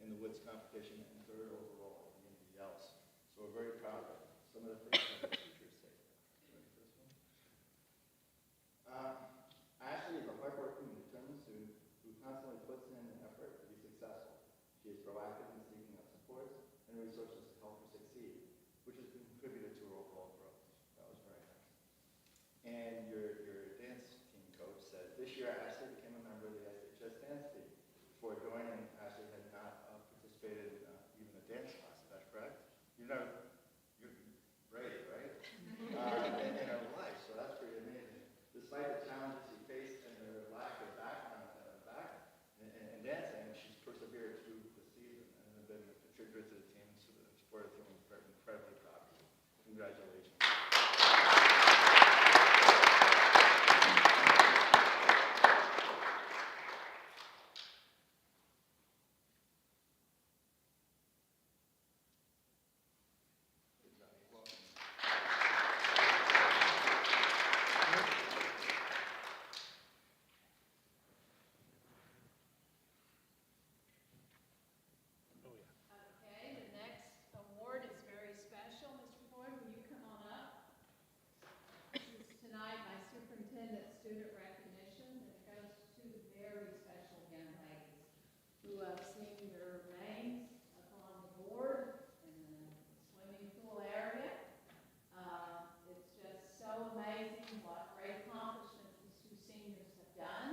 in the woods competition and 3rd overall at the NDLs. So we're very proud of some of the things that the teachers say. Ready for this one? Ashley is a hardworking and determined student who constantly puts in an effort to be successful. She is proactive in seeking out supports and resources to help her succeed, which has contributed to her overall growth. That was very nice. And your dance team coach said, this year Ashley became a member of the SHS dance team. Before joining, Ashley had not participated in even a dance class. Is that correct? You're brave, right? In her life, so that's pretty amazing. Despite the challenges she faced and her lack of background in dancing, she's persevered through the season and has been a contributor to the team and supported the team. We're incredibly proud of you. Congratulations. Good job. Welcome. Oh, yeah. Okay, the next award is very special. Mr. Floyd, will you come on up? This is tonight my superintendent student recognition, and it goes to 2 very special young ladies who have seen their names up on the board in the swimming pool area. It's just so amazing what great accomplishments these 2 seniors have done.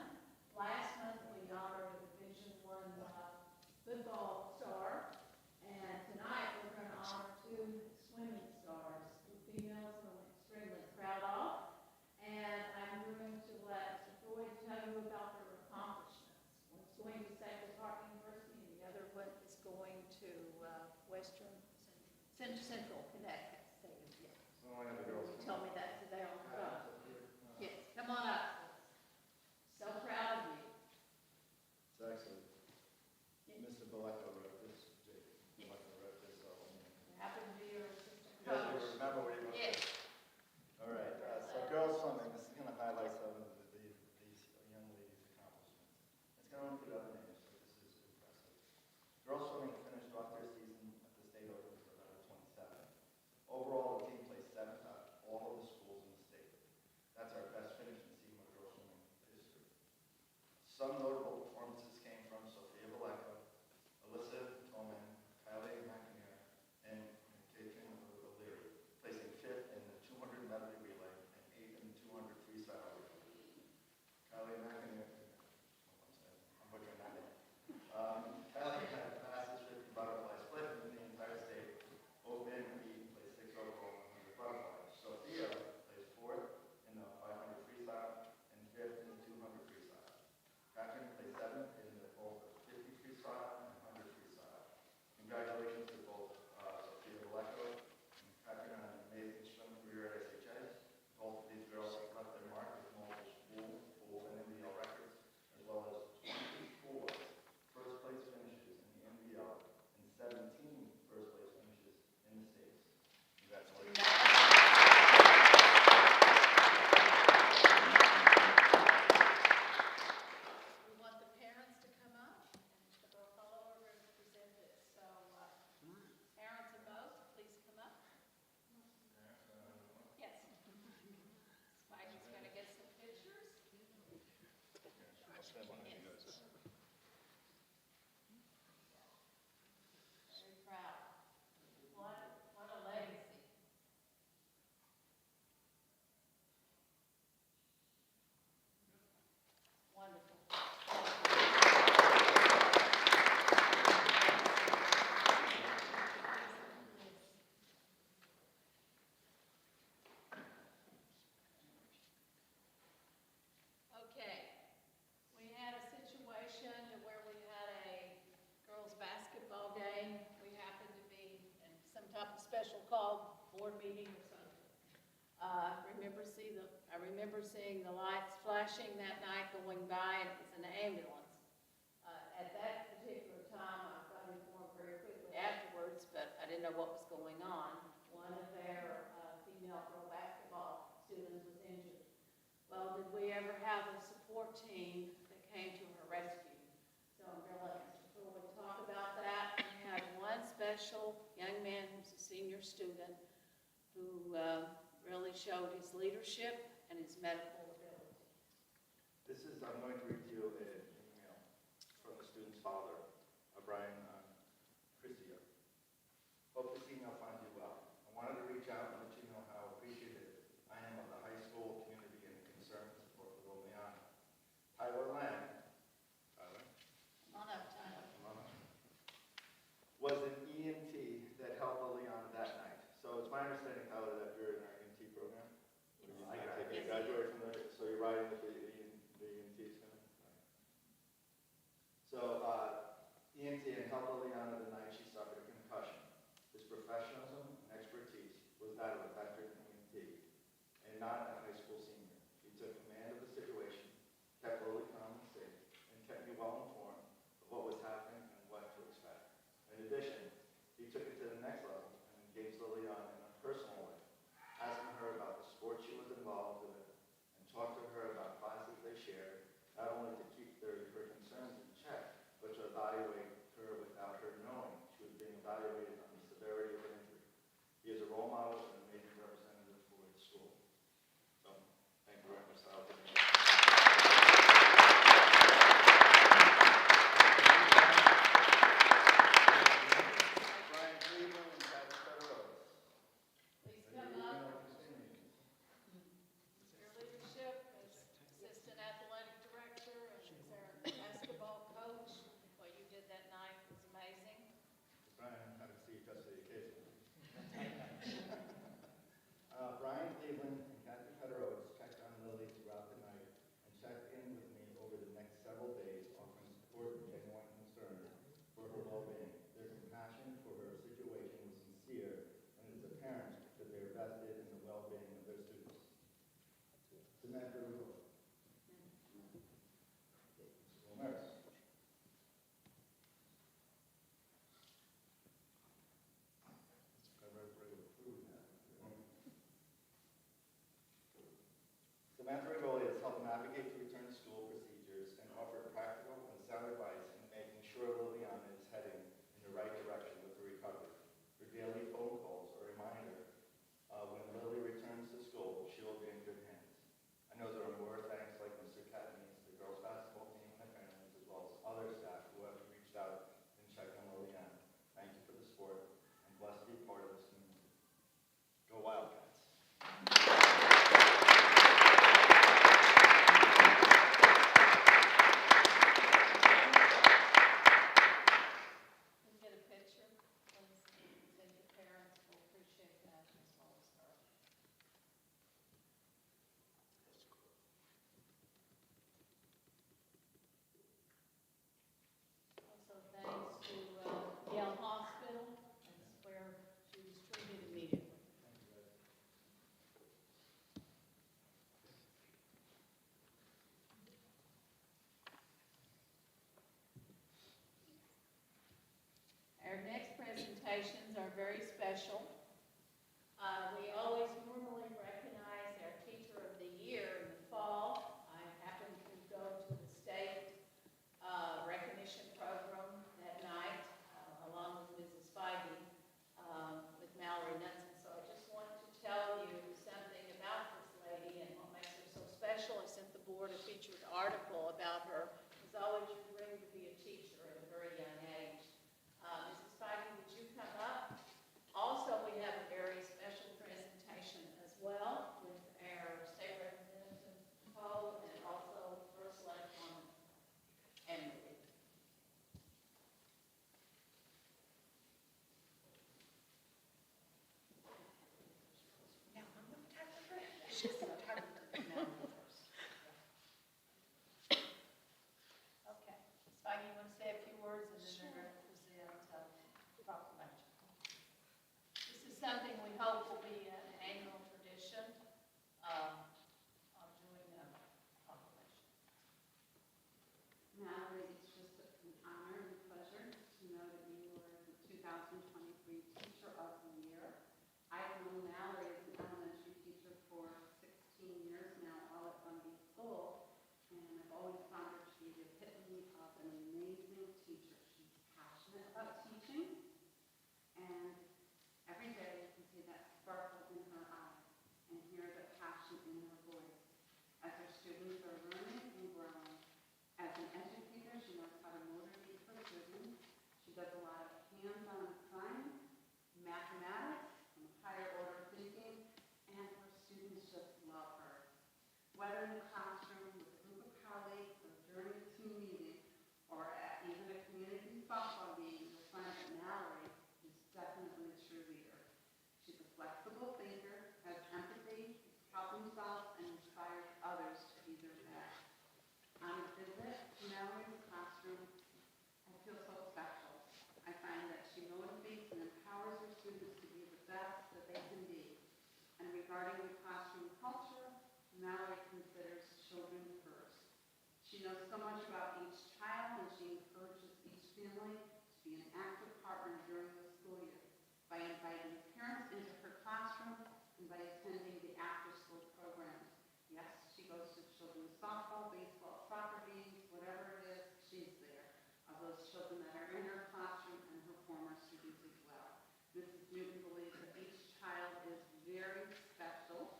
Last month, we honored a Division I football star, and tonight we're going to honor 2 swimming stars, 2 females who I'm extremely proud of. And I'm going to let Mr. Floyd tell you about their accomplishments. One's going to say the talking can only put other names, but this is impressive. Girls swimming finished off their season at the state open for level 27. Overall, the team placed 7th out of all of the schools in the state. That's our best finish in Seymour girls swimming history. Some notable performances came from Sophia Vallejo, Alyssa Toman, Kylie McNair, and Caitlin O'Leary, placing 5th in the 200 medley relay and 8th in the 200 freestyle relay. Kylie McNair, I'm butchering that name. Kylie had the fastest 50 butterfly split in the entire state. Both men and he placed 6th overall in the butterfly. Sophia placed 4th in the 500 freestyle and 5th in the 200 freestyle. Catherine placed 7th in the both 50 freestyle and 100 freestyle. Congratulations to both Sophia Vallejo and Catherine on an amazing swim career at SHS. Both of these girls have left their mark with multiple school, pool, and NBL records, as well as 24 first-place finishes in the NBL and 17 first-place finishes in the States. Congratulations. We want the parents to come up and to go follow or represent this. So, parents of both, please come up. Yes. Spike is going to get some pictures. Very proud. What a legacy. Wonderful. Okay, we had a situation where we had a girls' basketball game. We happened to be in some type of special call board meeting or something. I remember seeing the lights flashing that night going by, and it was an ambulance. At that particular time, I got informed very quickly afterwards, but I didn't know what was going on. One of their female girl basketball students was injured. Well, did we ever have a support team that came to her rescue? So I'm going to let Mr. Floyd talk about that. We had one special young man who's a senior student who really showed his leadership and his medical ability. I'm going to read to you an email from the student's father, Brian Christier. Hope this email finds you well. I wanted to reach out and let you know how appreciative I am of the high school community and the concern and support for Liliana. Tyler Lamb, Come on up, Tyler. was an EMT that helped Liliana that night. So it's my understanding, Tyler, that you're in our EMT program? You graduated from there, so you're riding with the EMTs now? So EMT and helped Liliana the night she suffered a concussion. His professionalism and expertise was that of a veteran EMT and not a high school senior. He took command of the situation, kept Lily calm and safe, and kept me well informed of what was happening and what to expect. In addition, he took it to the next level and engaged Liliana in a personal way, asking her about the sport she was involved with and talked to her about classes they shared, not only to keep her concerns in check, but to evaluate her without her knowing she was being evaluated on the severity of her injury. He is a role model and an amazing representative for his school. So, thank you very much, Tyler. Brian Cleveland and Travis Federotis. Please come up. Your leadership as assistant athletic director and as our basketball coach, what you did that night was amazing. Brian, how to see you just for the occasion. Brian Cleveland and Kathy Federotis checked on Lily throughout the night and checked in with me over the next several days, offering support and genuine concern for her well-being. Their compassion for her situation was sincere, and it is apparent that they are vested in the well-being of their students. Samantha Rubel. School nurse. Samantha Rigoli has helped navigate the return to school procedures and offered practical and Florida featured article about her. It's always your dream to be a teacher at a very young age. Mrs. Feige, would you come up? Also, we have a very special presentation as well with our state representative, Cole, and also First Lady Emily. Now, I'm going to talk to her. She's going to talk to her. No, first. Okay. Ms. Feige, you want to say a few words, and then we're going to present proclamation. This is something we hope will be an annual tradition of doing a proclamation. Mallory, it's just an honor and pleasure to know that you were the 2023 Teacher of the Year. I've known Mallory as an elementary teacher for 16 years now, all at Bundy School, and I've always found her to be the epitome of an amazing teacher. She's passionate about teaching, and every day you can see that sparkle in her eyes and hear the passion in her voice as her students are learning and growing. As an educator, she knows how to motivate her students. She does a lot of hands-on science, mathematics, and higher order thinking, and her students just love her. Whether in the classroom with a group of colleagues or during a team meeting or at even a community softball game, you'll find that Mallory is definitely a true leader. She's a flexible thinker, has empathy, problem solves, and inspires others to be their best. On a visit to Mallory's classroom, I feel so special. I find that she motivates and empowers her students to be the best that they can be. And regarding the classroom culture, Mallory considers children first. She knows so much about each child, and she encourages each family to be an active partner during the school year by inviting parents into her classroom and by attending the after-school programs. Yes, she goes to children's softball, baseball, soccer games, whatever it is, she's there. Of those children that are in her classroom and her former students as well. Mrs. Newton believes that each child is very special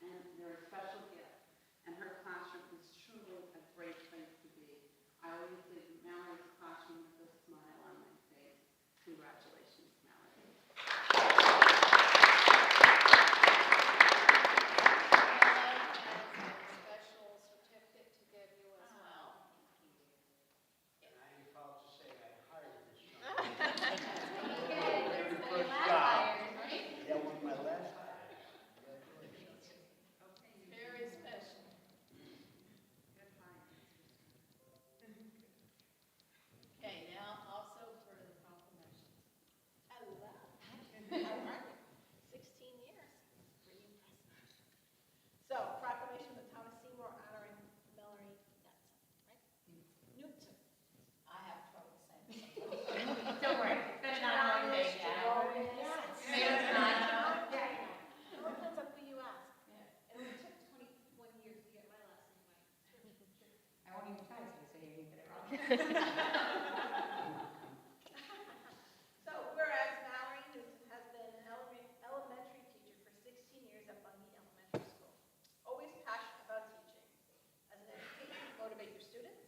and they're a special gift. And her classroom is truly a great place to be. I always leave Mallory's classroom with a smile on my face. Congratulations, Mallory. Special certificate to give you as well. And I am proud to say I hired this young Okay, Very so first your last job. hire, right? That was my last hire. Congratulations. Very special. Good hire. Okay, now also for the proclamations. Hello. All right. 16 years. Pretty impressive. So, proclamation of the town of Seymour honoring Mallory Newton. I have trouble saying something. Don't worry, it's been an ongoing day, yeah. Yes. Maybe it's not. Yeah. It all depends on who you ask. Yeah. It only took 21 years to get my last name right. I won't even try to say you didn't get it wrong. So, whereas Mallory Newton has been an elementary teacher for 16 years at Bundy Elementary School, always passionate about teaching. As an educator, you motivate your students.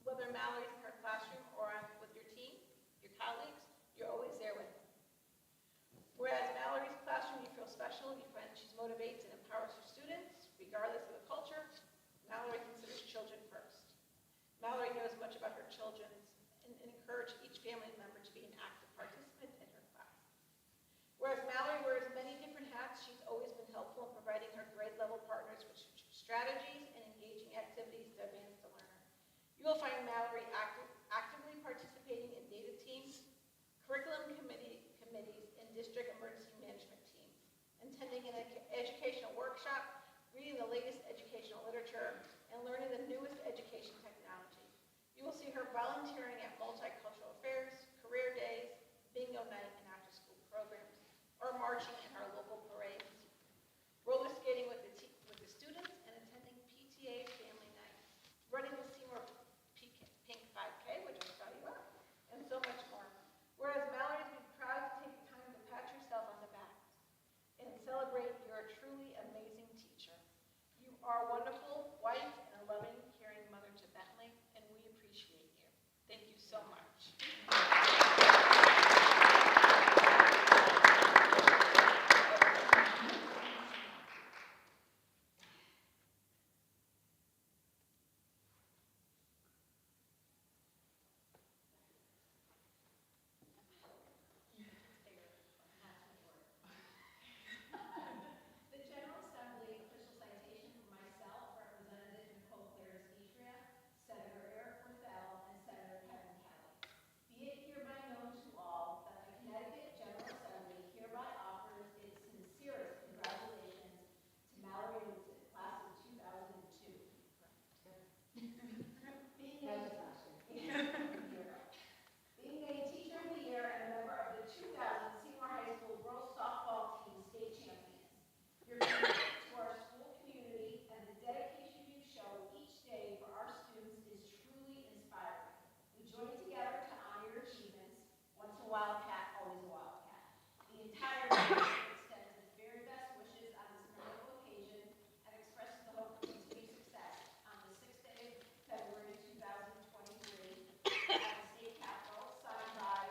Whether Mallory's in her classroom or with your team, your colleagues, you're always there with them. Whereas Mallory's classroom, you feel special, you find she motivates and empowers her students, regardless of the culture. Mallory considers children first. Mallory knows much about her children and encourages each family member to be an active participant in her class. Whereas Mallory wears many different hats, she's always been helpful in providing her grade level partners with strategies and engaging activities to advance the learner. You will find Mallory actively participating in data teams, curriculum committees, and district emergency management teams, attending an educational workshop, reading the latest educational literature, and learning the newest education technology. You will see her volunteering at multicultural affairs, career days, bingo night, and after-school programs, or marching in our local parades, roller skating with the students, and attending PTA family nights, running the Seymour Pink 5K, which I'm proud you are, and so much more. Whereas Mallory's been proud to take the time to pat yourself on the back and celebrate you're a truly amazing teacher. You are wonderful so much. The General Assembly official citation for myself, Representative Nicole Claris Etria, Senator Eric Rafael, and Senator Kevin Kelly. Be it hereby known to all that the Connecticut General Assembly hereby offers its sincerest congratulations to Mallory Woodson, class of 2002. Being named Teacher of the Year and a member of the 2000 Seymour High School girls softball team state champions. Your commitment to our school community and the dedication you show each day for our students is truly inspiring. We join together to honor your achievements. Once a Wildcat, always a Wildcat. The entire district extends its very best wishes on this memorable occasion and expresses the hope for continued success on the 6th day of February 2023 at the state capitol, signed by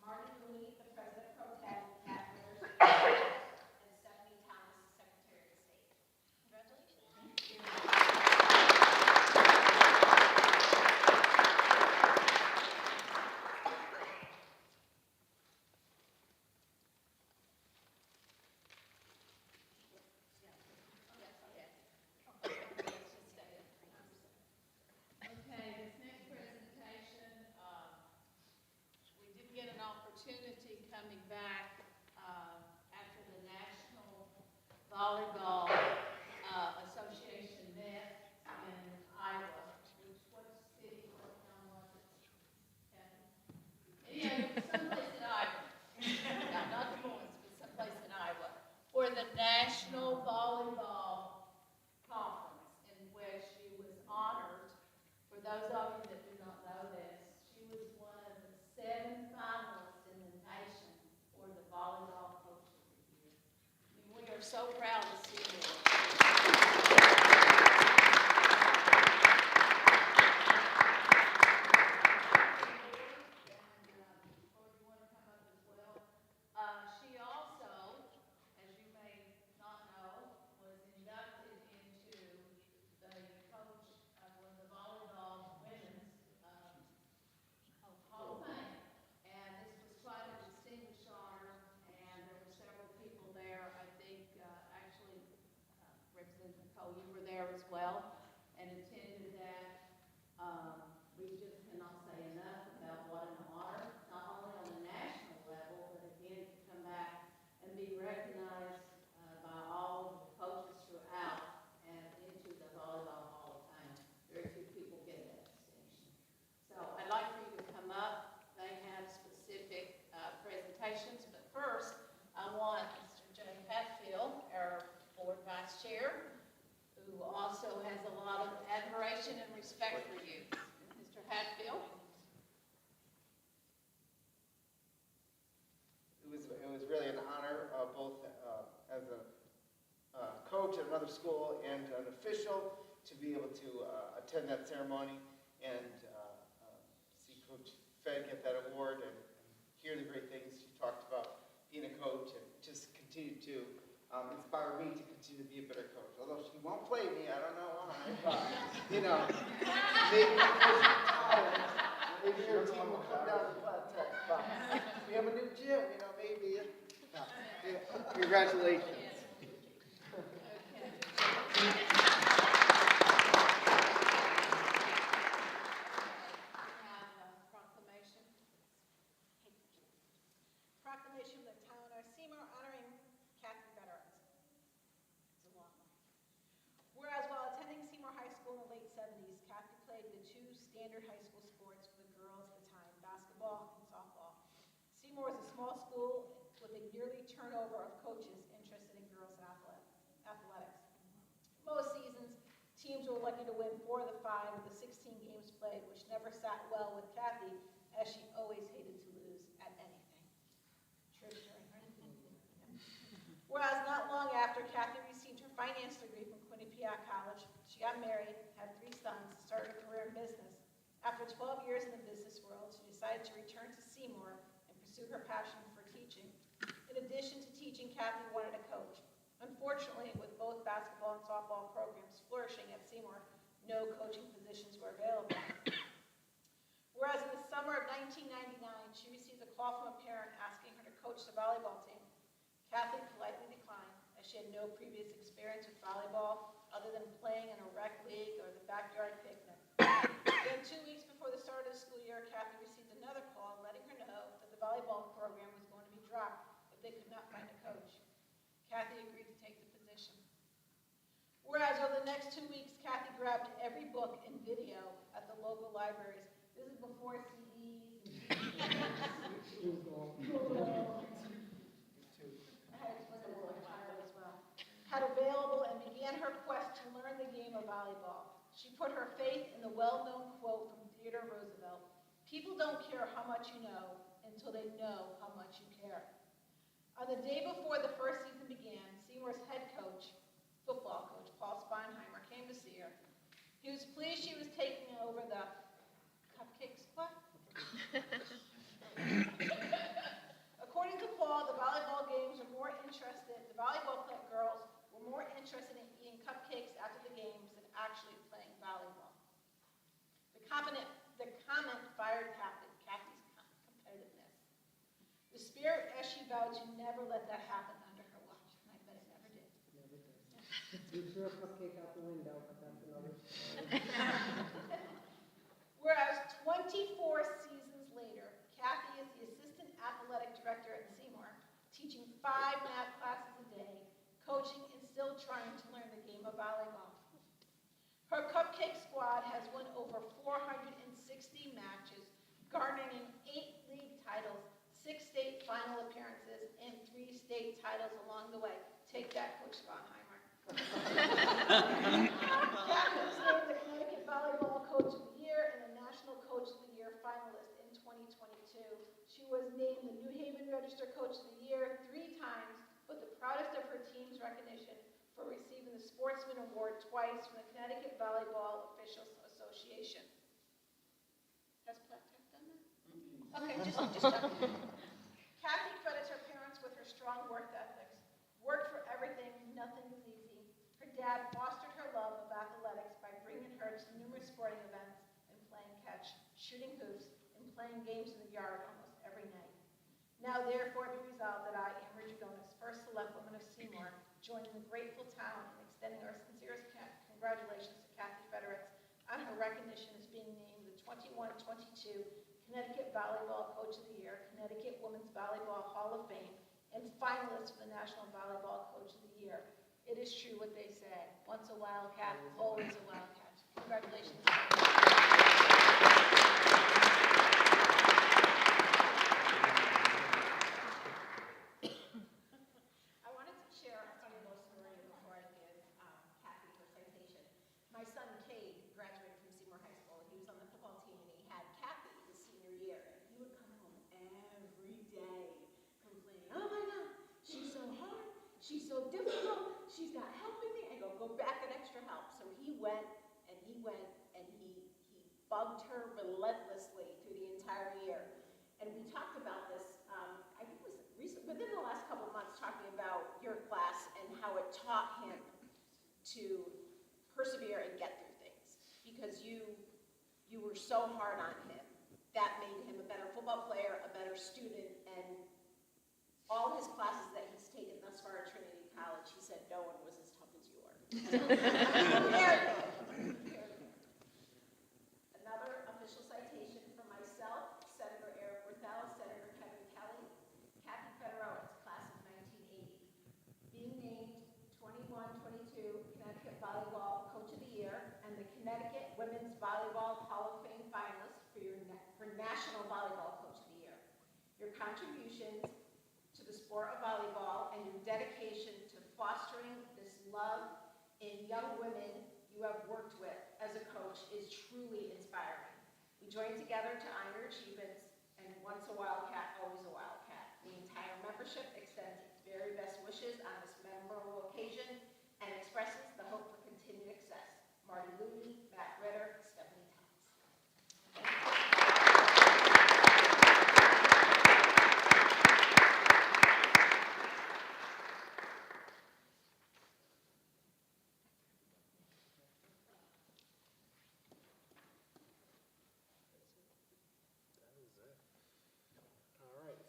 Martin Rooney, the President Pro Tem, Matt Rivers, and Stephanie Thomas, Secretary of State. Congratulations. Okay, this next presentation, we did get an opportunity coming back after the National Volleyball Association met in Iowa, what city, what town was it? Kathy? Anyway, someplace in Iowa. No, not Des Moines, but someplace in Iowa, for the National Volleyball Conference, in which she was honored. For those of you that do not know this, she was one of the 7 finalists in the nation for the Volleyball Coach of the Year. I mean, we are so proud to see her. Or you want to come up as well? She also, as you may not know, was inducted into the coach of the volleyball women's Hall of Fame. And this was quite a distinguished honor, and there were several people there. I think, actually, Representative Nicole, you were there as well and attended that. We just cannot say enough about what an honor, not only on the national level, but again, to come back and be recognized by all of the coaches throughout and into the Volleyball Hall of Fame. Very few people get that distinction. So I'd like for you to come up. They have specific presentations, but first, I want Mr. Jay Hatfield, our board vice chair, who also has a lot of admiration and respect for you. Mr. Hatfield? It was really an honor, both as a coach at another school and an official, to be able to attend that ceremony and see Coach Fed get that award and hear the great things she talked about being a coach, and just continue to inspire me to continue to be a better coach. Although she won't play me, I don't know why, but, you know, maybe because you're tired, maybe your team will come down to Flat Tech. But we have a new gym, you know, maybe. Congratulations. Proclamation of the town of Seymour honoring Catholic veterans. It's a long one. Whereas while attending Seymour High School in the late 70s, Kathy played the 2 standard high school sports for the girls at the time, basketball and softball. Seymour is a small school with a yearly turnover of coaches interested in girls athletics. Most seasons, teams were lucky to win 4 of the 5 of the 16 games played, which never sat well with Kathy, as she always hated to lose at anything. True story, right? Whereas not long after Kathy received her finance degree from Quinnipiac College, she got married, had 3 sons, started a career in business. After 12 years in the business world, decided to return to Seymour and pursue her passion for teaching. In addition to teaching, Kathy wanted to coach. Unfortunately, with both basketball and softball programs flourishing at Seymour, no coaching positions were available. Whereas in the summer of 1999, she received a call from a parent asking her to coach the volleyball team. Kathy politely declined, as she had no previous experience with volleyball other than playing in a rec league or the backyard picnic. Then 2 weeks before the start of the school year, Kathy received another call letting her know that the volleyball program was going to be dropped if they could not find a coach. Kathy agreed to take the position. Whereas over the next 2 weeks, Kathy grabbed every book and video at the local libraries. This is before CDs and Google. I had to explain that to my child as well. Had available and began her quest to learn the game of volleyball. She put her faith in the well-known quote from Theodore Roosevelt, "People don't care how much you know until they know how much you care." On the day before the first season began, Seymour's head coach, football coach, Paul Spanheimer, came to see her. He was pleased she was taking over the cupcake squad. According to Paul, the volleyball girls were more interested in eating cupcakes after the games than actually playing volleyball. The comment fired Kathy's competitiveness. The spirit as she vowed to never let that happen under her watch, and I bet it never did. Never did. You threw a cupcake out the window, but that's another story. Whereas 24 seasons later, Kathy is the assistant athletic director at Seymour, teaching 5 math classes a day, coaching and still trying to learn the game of volleyball. Her cupcake squad has won over 460 matches, garnering 8 league titles, 6 state final appearances, and 3 state titles along the way. Take that, Coach Spanheimer. Kathy was named the Connecticut Volleyball Coach of the Year and the National Coach of the Year finalist in 2022. She was named the New Haven Register Coach of the Year 3 times, but the proudest of her team's recognition for receiving the Sportsman Award twice from the Connecticut Volleyball Officials Association. Has Platt Tech done that? Okay, just checking. Kathy credits her parents with her strong work ethics. Worked for everything, nothing is easy. Her dad fostered her love of athletics by bringing her to numerous sporting events and playing catch, shooting hoops, and playing games in the yard almost every night. Now therefore be resolved that I, Amber Jagonis, first select woman of Seymour, joining the grateful town in extending our sincerest congratulations to Kathy Federicks on her recognition as being named the 21-22 Connecticut Volleyball Coach of the Year, Connecticut Women's Volleyball Hall of Fame, and finalist for the National Volleyball Coach of the Year. It is true what they say. Once a Wildcat, always a Wildcat. Congratulations. I wanted to share a funny little story before I give Kathy her citation. My son, Cade, graduated from Seymour High School. He was on the football team, and he had Kathy his senior year. And he would come home every day complaining, "Oh my God, she's so hard, she's so difficult, she's not helping me." I go back an extra help. So he went, and he bugged her relentlessly through the entire year. And we talked about this, I think it was within the last couple of months, talking about your class and how it taught him to persevere and get through things. Because you were so hard on him. That made him a better football player, a better student, and all his classes that he's taken thus far at Trinity College, he said no one was as tough as you are. Very good. Another official citation for myself, Senator Eric Worthell, Senator Kevin Kelly, Kathy Federowicz, class of 1980. Being named 21-22 Connecticut Volleyball Coach of the Year and the Connecticut Women's Volleyball Hall of Fame finalist for National Volleyball Coach of the Year. Your contributions to the sport of volleyball and your dedication to fostering this love in young women you have worked with as a coach is truly inspiring. We join together to honor your achievements, and once a Wildcat, always a Wildcat. The entire membership extends its very best wishes on this memorable occasion and expresses the hope for continued success. Marty Looney, Matt Ritter, Stephanie Thomas. Thank you.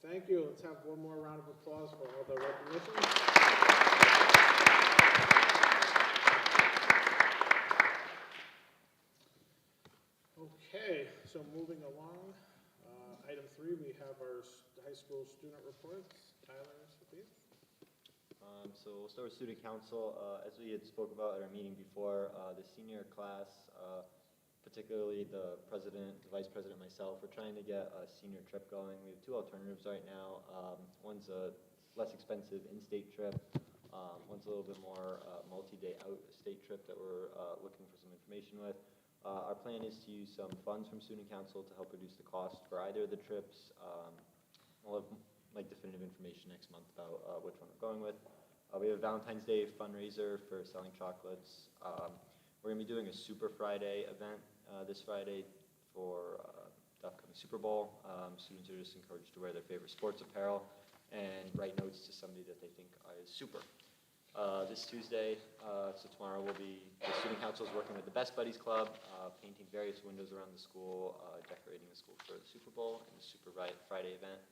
thank you. Let's have one more round of applause for all the recognition. Okay, so moving along, item 3, we have our high school student reports. Tyler, Sophia? So we'll start with student council. As we had spoke about at our meeting before, the senior class, particularly the president, the vice president, myself, we're trying to get a senior trip going. We have 2 alternatives right now. One's a less expensive in-state trip. One's a little bit more multi-day out-of-state trip that we're looking for some information with. Our plan is to use some funds from student council to help reduce the cost for either of the trips. We'll have definitive information next month about which one we're going with. We have a Valentine's Day fundraiser for selling chocolates. We're going to be doing a Super Friday event this Friday for the upcoming Super Bowl. Students are just encouraged to wear their favorite sports apparel and write notes to somebody that they think is super. This Tuesday, so tomorrow, the student council is working with the Best Buddies Club, painting various windows around the school, decorating the school for the Super Bowl and the Super Friday event.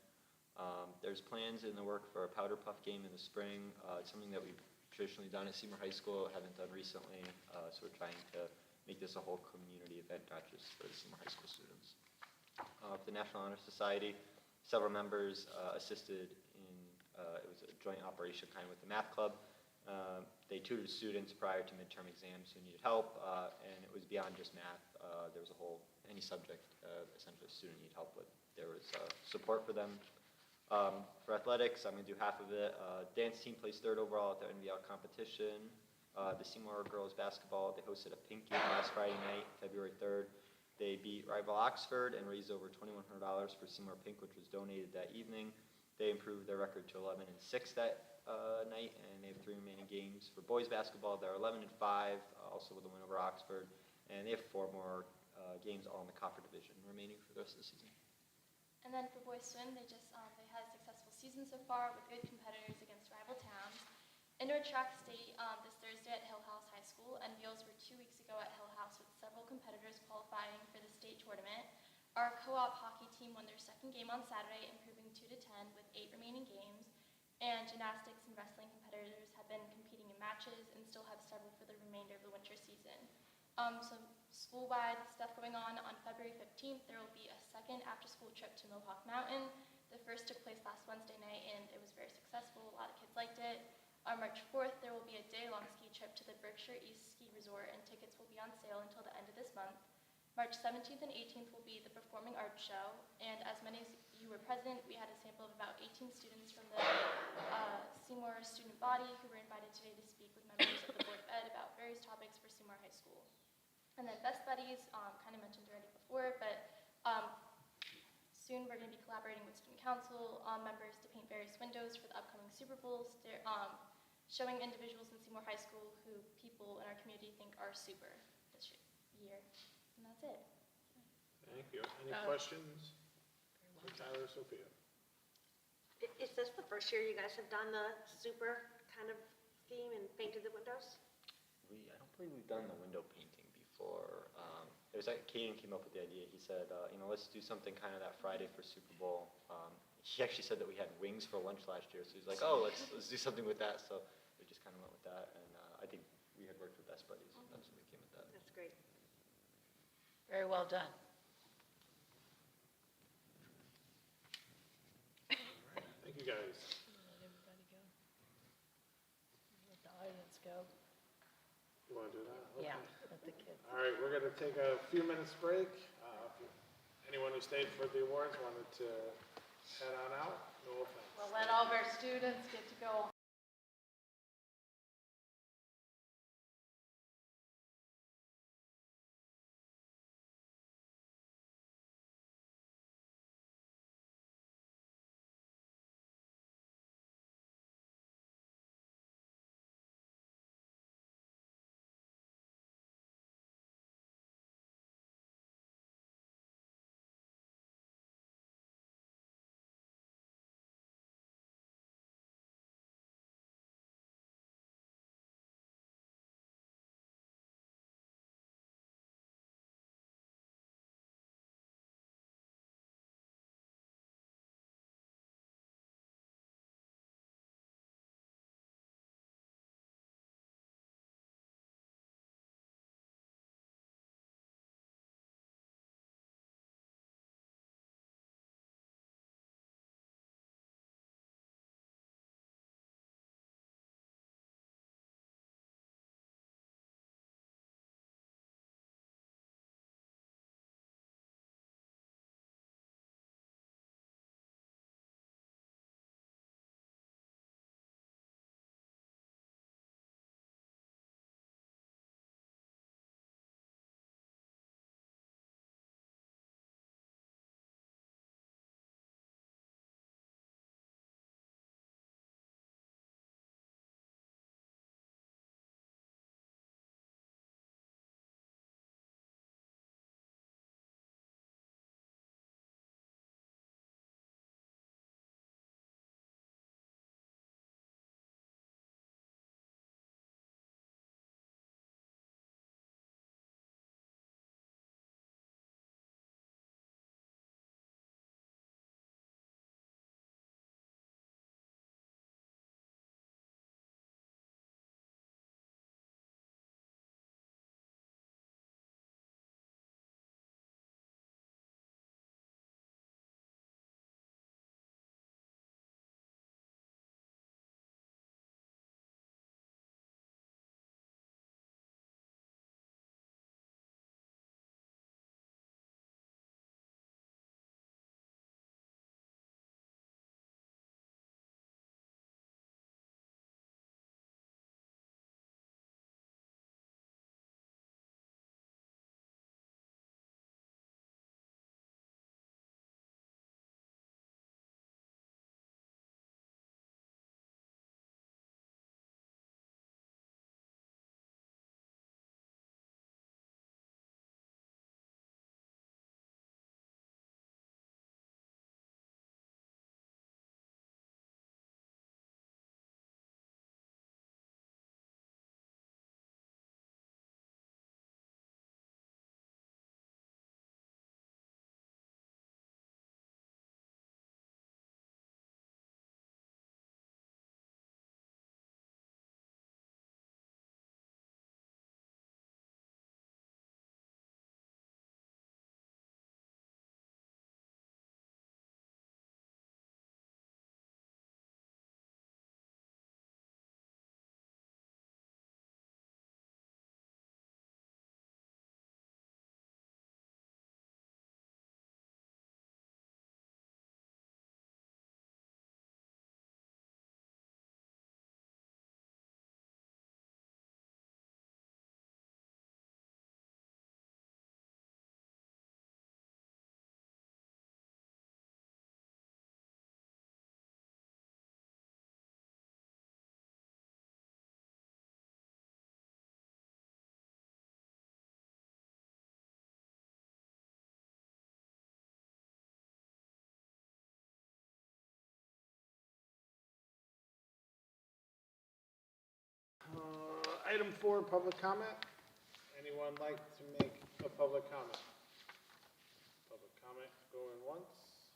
There's plans in the work for a powder puff game in the spring. It's something that we've traditionally done at Seymour High School, haven't done recently, so we're trying to make this a whole community event, not just for the Seymour High School students. The National Honor Society, several members assisted in, it was a joint operation kind of with the math club. They tutored students prior to midterm exams who needed help, and it was beyond just math. There was any subject essentially a student needed help with. There was support for them. For athletics, I'm going to do half of it. Dance team placed 3rd overall at their NVL competition. The Seymour girls basketball, they hosted a pink game last Friday night, February 3rd. They beat rival Oxford and raised over $2,100 for Seymour Pink, which was donated that evening. They improved their record to 11-6 that night, and they have 3 remaining games. For boys basketball, they're 11-5, also with a win over Oxford, and they have 4 more games all in the Copper Division remaining for the rest of the season. And then for boys swim, they had a successful season so far with good competitors against rival towns. Indoor track state this Thursday at Hill House High School, and meals were 2 weeks ago at Hill House with several competitors qualifying for the state tournament. Our co-op hockey team won their 2nd game on Saturday, improving 2-10 with 8 remaining games. And gymnastics and wrestling competitors have been competing in matches and still have several for the remainder of the winter season. Some school-wide stuff going on February 15th. There will be a 2nd after-school trip to Mohawk Mountain. The first took place last Wednesday night, and it was very successful. A lot of kids liked it. On March 4th, there will be a day-long ski trip to the Berkshire East Ski Resort, and tickets will be on sale until the end of this month. March 17th and 18th will be the Performing Arts Show, and as many as you were present, we had a sample of about 18 students from the Seymour student body who were invited today to speak with members of the Board of Ed about various topics for Seymour High School. And then Best Buddies, kind of mentioned already before, but soon we're going to be collaborating with student council members to paint various windows for the upcoming Super Bowls. They're showing individuals in Seymour High School who people in our community think are super this year. And that's it. Thank you. Any questions for Tyler or Sophia? Is this the first year you guys have done the super kind of theme and painted the windows? I don't believe we've done the window painting before. It was Kaden came up with the idea. He said, let's do something kind of that Friday for Super Bowl. He actually said that we had wings for lunch last year, so he's like, oh, let's do something with that. So we just kind of went with that, and I think we had worked with Best Buddies, and that's when we came with that. That's great. Very well done. Thank you, guys. Let everybody go. Let the audience go. You want to do that? Okay. Yeah, let the kids. All right, we're going to take a few minutes break. Anyone who stayed for the awards wanted to head on out, no offense. We'll let all of our students get to go Item 4, public comment. Anyone like to make a public comment? Public comment going once.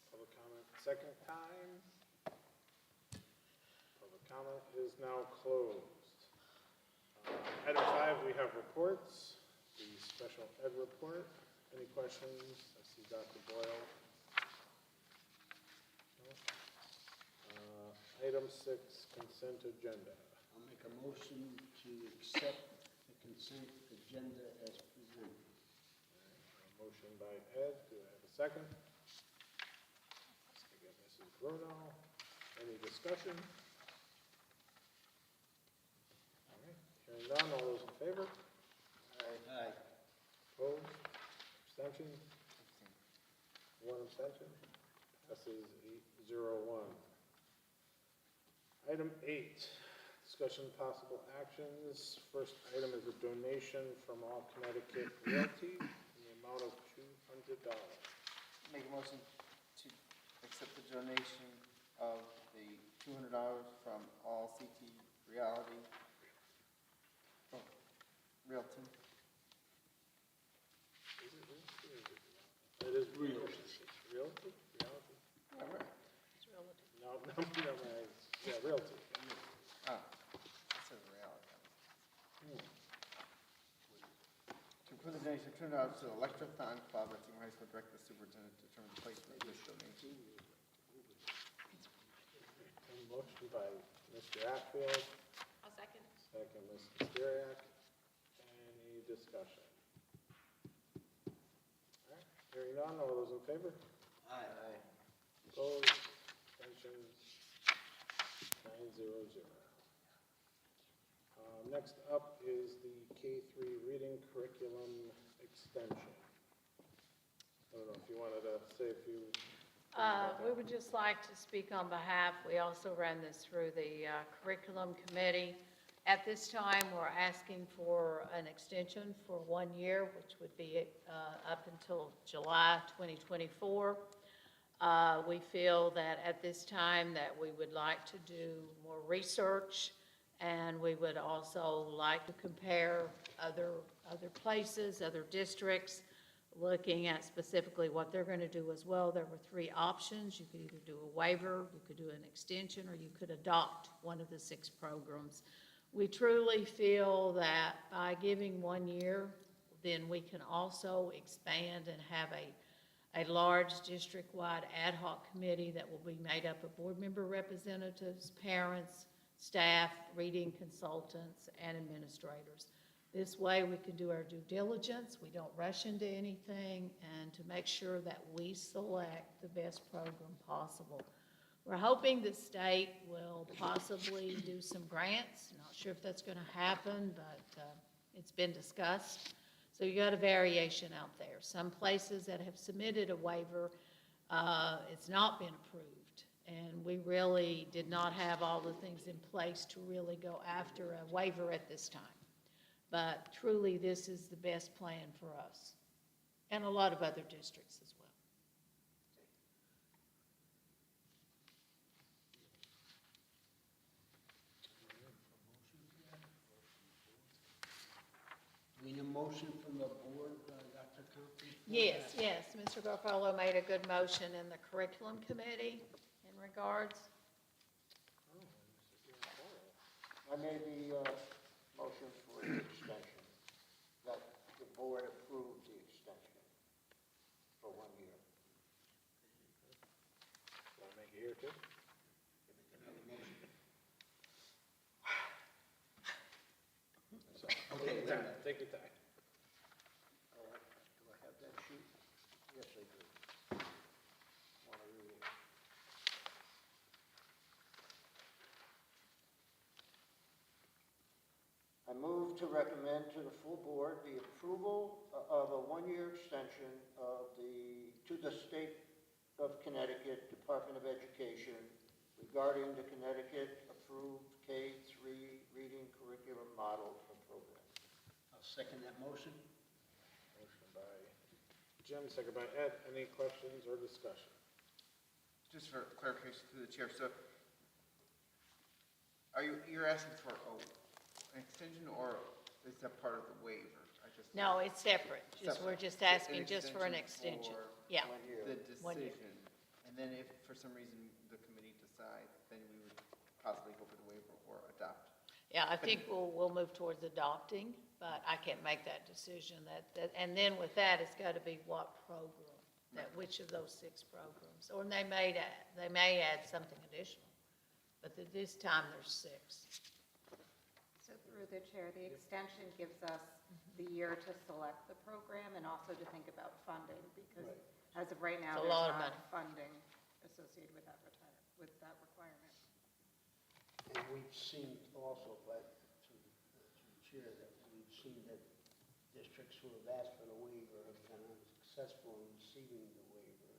Public comment second time. Public comment is now closed. Item 5, we have reports. The special ed report. Any questions? I see Dr. Boyle. No? Item 6, consent agenda. I'll make a motion to accept the consent agenda as presented. A motion by Ed. Do I have a second? Second, Mrs. Bruno. Any discussion? All right, hearing none, all those in favor? Aye. Opposed? Abstentions? One abstention? Passes 8-0-1. Item 8, discussion possible actions. First item is a donation from All Connecticut Realty in the amount of $200. Make a motion to accept the donation of the $200 from All CT Realty. Realty. Is it realty or is it realty? It is realty. Realty? Realty? Yeah, right. It's relative. No, yeah, realty. Oh, it says reality. To approve the donation of $200 to the Electrothon Club at Seymour High School, direct the superintendent to determine the placement of this donation. Motion by Mr. Atfield, I'll second. second Mr. Stiriac. Any discussion? All right, hearing none, all those in favor? Aye. Opposed, abstentions, 9-0-0. Next up is the K-3 reading curriculum extension. I don't know if you wanted to say a few. We would just like to speak on behalf, we also ran this through the curriculum committee. At this time, we're asking for an extension for 1 year, which would be up until July 2024. We feel that at this time that we would like to do more research, and we would also like to compare other places, other districts, looking at specifically what they're going to do as well. There were 3 options. You could either do a waiver, you could do an extension, or you could adopt one of the 6 programs. We truly feel that by giving 1 year, then we can also expand and have a large district-wide ad hoc committee that will be made up of board member representatives, parents, staff, reading consultants, and administrators. This way we can do our due diligence, we don't rush into anything, and to make sure that we select the best program possible. We're hoping the state will possibly do some grants. Not sure if that's going to happen, but it's been discussed. So you got a variation out there. Some places that have submitted a waiver, it's not been approved. And we really did not have all the things in place to really go after a waiver at this time. But truly, this is the best plan for us, and a lot of other districts as well. We need a motion from the board, Dr. Compton? Yes, Mr. Garofalo made a good motion in the curriculum committee in regards. I made the motion for the extension, that the board approve the extension for 1 year. Want to make it here too? Okay, Take your time, take your time. All right, do I have that sheet? Yes, I do. Want to read it? I move to recommend to the full board the approval of a 1-year extension to the State of Connecticut Department of Education regarding the Connecticut approved K-3 reading curriculum model and program. I'll second that motion. Motion by Jim, second by Ed. Any questions or discussion? Just for clarification through the chair, so you're asking for an extension, or is that part of the waiver? I just. No, it's separate, we're Separate. just asking just for an extension. For Yeah. the 1 year. decision, and then if for some reason the committee decides, then we would possibly go for the waiver or adopt. Yeah, I think we'll move towards adopting, but I can't make that decision. And then with that, it's got to be what program, which of those 6 programs. Or they may add something additional, but at this time, there's 6. So through the chair, the extension gives us the year to select the program and also to think about funding, because as of right now, It's a there's lot of not money. funding associated with that requirement. And we've seen also, but through the chair, that we've seen that districts who have asked for the waiver have been unsuccessful in receiving the waiver.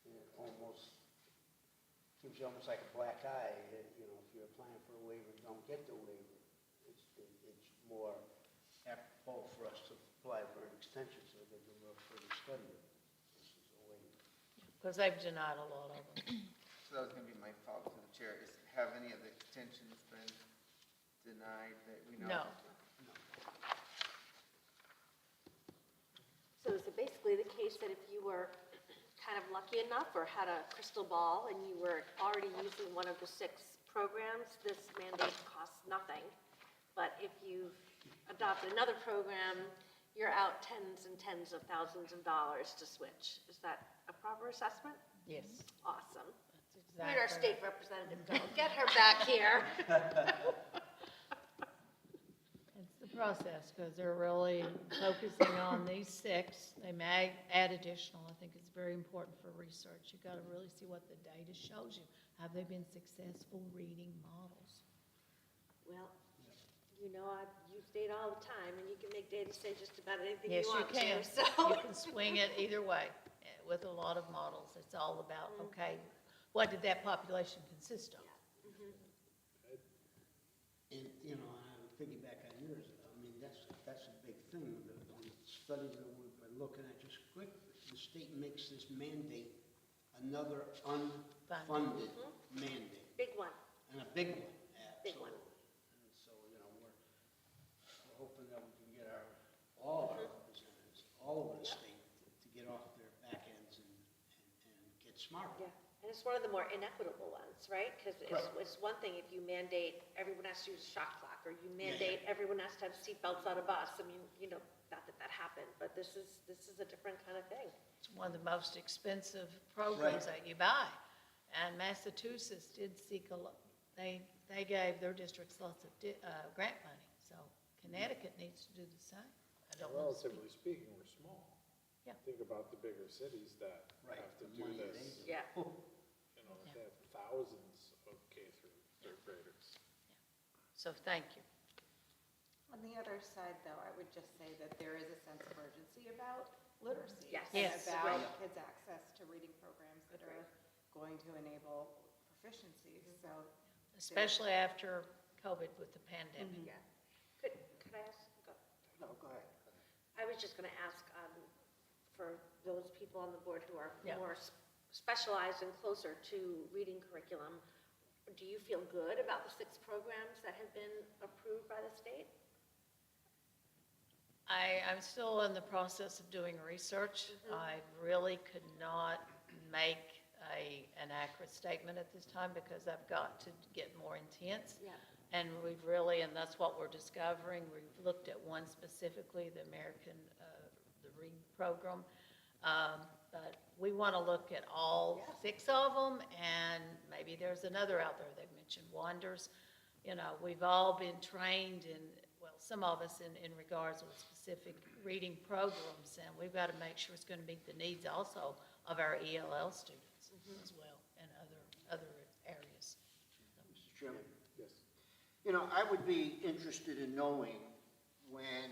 And it almost gives you almost like a black eye, that, you know, if you're applying for a waiver and don't get the waiver, it's more apropos for us to apply for an extension so they can look for the study. This is a waiver. Because they've denied a lot of them. So that was going to be my follow-up to the chair, is have any of the extensions been denied that we know? No. So is it basically the case that if you were kind of lucky enough or had a crystal ball and you were already using one of the 6 programs, this mandate costs nothing? But if you've adopted another program, you're out tens and tens of thousands of dollars to switch. Is that a proper assessment? Yes. Awesome. That's Where'd our exactly state representative go? Get her back here. It's the process, because they're really focusing on these 6. They may add additional. I think it's very important for research. You've got to really see what the data shows you. Have they been successful reading models? Well, you know, I use data all the time, and you can make data say just about anything Yes, you you want can. to. So You can swing it either way with a lot of models. It's all about, okay, what did that population consist of? And, you know, I would piggyback on yours. I mean, that's a big thing. The studies that we've been looking at just quick, the state makes this mandate another unfunded mandate, big one. and a big one. Big one. And so, you know, we're hoping that we can get all our representatives all over the state to get off their back ends and get smarter. Yeah, and it's one of the more inequitable ones, right? Because it's one thing if you mandate everyone has to use a shot clock, or you mandate everyone has to have seatbelts on a bus. I mean, you know, not that happened, but this is a different kind of thing. It's one of the most expensive programs that you buy. And Massachusetts did seek a lot, they gave their districts lots of grant money. So Connecticut needs to do the same. I don't want to Relatively speaking, we're small. Yeah. Think about the bigger cities that have to do this. Yeah. You know, they have thousands of K through 3rd graders. So thank you. On the other side, though, I would just say that there is a sense of urgency about literacy. Yes. And Yes. about kids' access to reading programs that are going to enable proficiency, so. Especially after COVID with the pandemic. Yeah. Could I ask? No, go ahead. I was just going to ask for those people on the board who are Yeah. more specialized and closer to reading curriculum, do you feel good about the 6 programs that have been approved by the state? I'm still in the process of doing research. I really could not make an accurate statement at this time because I've got to get more intense. Yeah. And we've really, and that's what we're discovering, we've looked at one specifically, the American, the READ program. But we want to look at all 6 of them, and maybe there's another out there. They've mentioned Wonders. You know, we've all been trained in, well, some of us in regards with specific reading programs, and we've got to make sure it's going to meet the needs also of our ELL students as well, and other areas. Mr. Chairman? Yes. You know, I would be interested in knowing when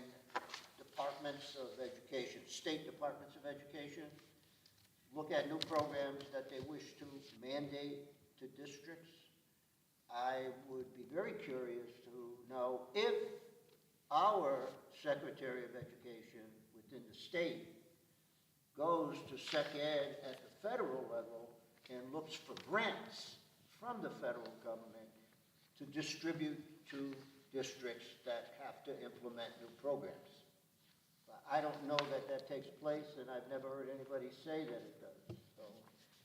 departments of education, state departments of education, look at new programs that they wish to mandate to districts. I would be very curious to know if our Secretary of Education within the state goes to SecEd at the federal level and looks for grants from the federal government to distribute to districts that have to implement new programs. I don't know that that takes place, and I've never heard anybody say that it does. So,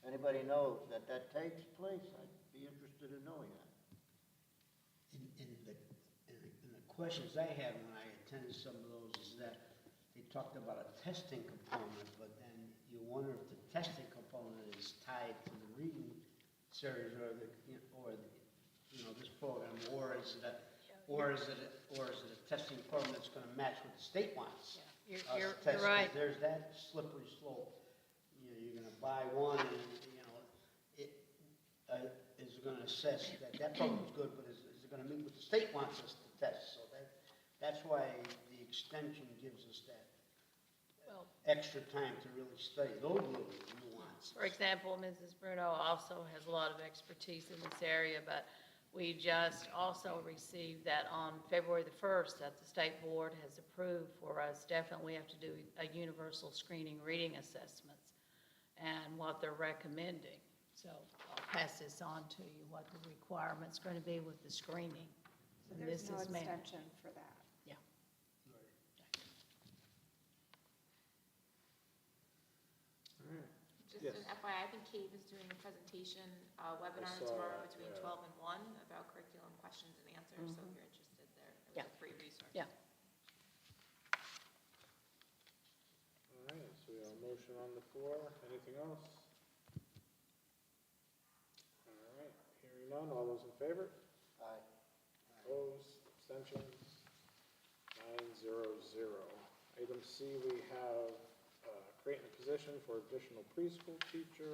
anybody knows that that takes place, I'd be interested in knowing that. And the questions I had when I attended some of those is that they talked about a testing component, but then you wonder if the testing component is tied to the reading series or this program, or is it a testing program that's going to match what the state wants? You're Test, right. There's that slippery slope. You're going to buy one, and it is going to assess that program's good, but is it going to meet what the state wants us to test? So that's why the extension gives us that Well, extra time to really study those little nuances. for example, Mrs. Bruno also has a lot of expertise in this area, but we just also received that on February the 1st that the state board has approved for us. Definitely we have to do a universal screening reading assessments and what they're recommending. So I'll pass this on to you, what the requirement's going to be with the screening. So And there's this no is man- extension for that. Yeah. All right. Just Yes. an FYI, I think Kate is doing a presentation, webinar I saw tomorrow that, between yeah. 12 and 1 about curriculum questions and answers, so if you're interested there, it was Yeah. a free resource. Yeah. All right, so we have a motion on the floor. Anything else? All right, hearing none. All those in favor? Aye. Opposed, abstentions, 900. Item C, we have creating a position for additional preschool teacher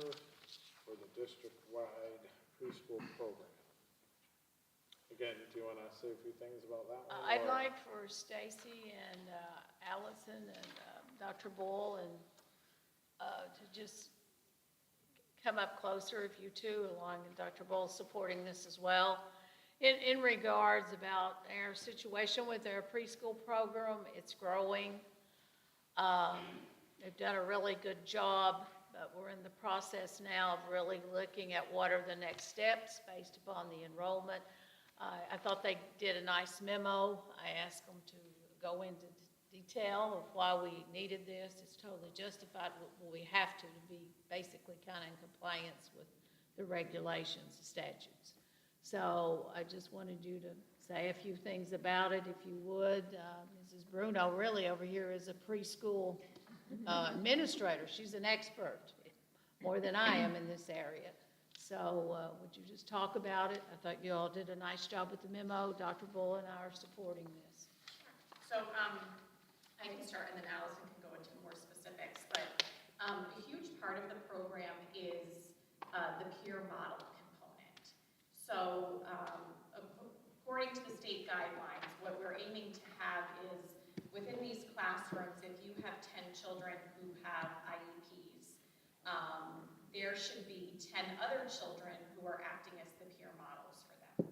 for the district-wide preschool program. Again, do you want to say a few things about that one? I'd or- like for Stacy and Allison and Dr. Bull and to just come up closer, if you two, along with Dr. Bull supporting this as well. In regards about our situation with our preschool program, it's growing. They've done a really good job, but we're in the process now of really looking at what are the next steps based upon the enrollment. I thought they did a nice memo. I asked them to go into detail of why we needed this. It's totally justified. We have to be basically kind of in compliance with the regulations, the statutes. So I just wanted you to say a few things about it, if you would. Mrs. Bruno really over here is a preschool administrator. She's an expert, more than I am in this area. So would you just talk about it? I thought you all did a nice job with the memo. Dr. Bull and I are supporting this. So I can start and then Allison can go into more specifics, but a huge part of the program is the peer model component. So according to the state guidelines, what we're aiming to have is within these classrooms, if you have 10 children who have IEPs, there should be 10 other children who are acting as the peer models for them.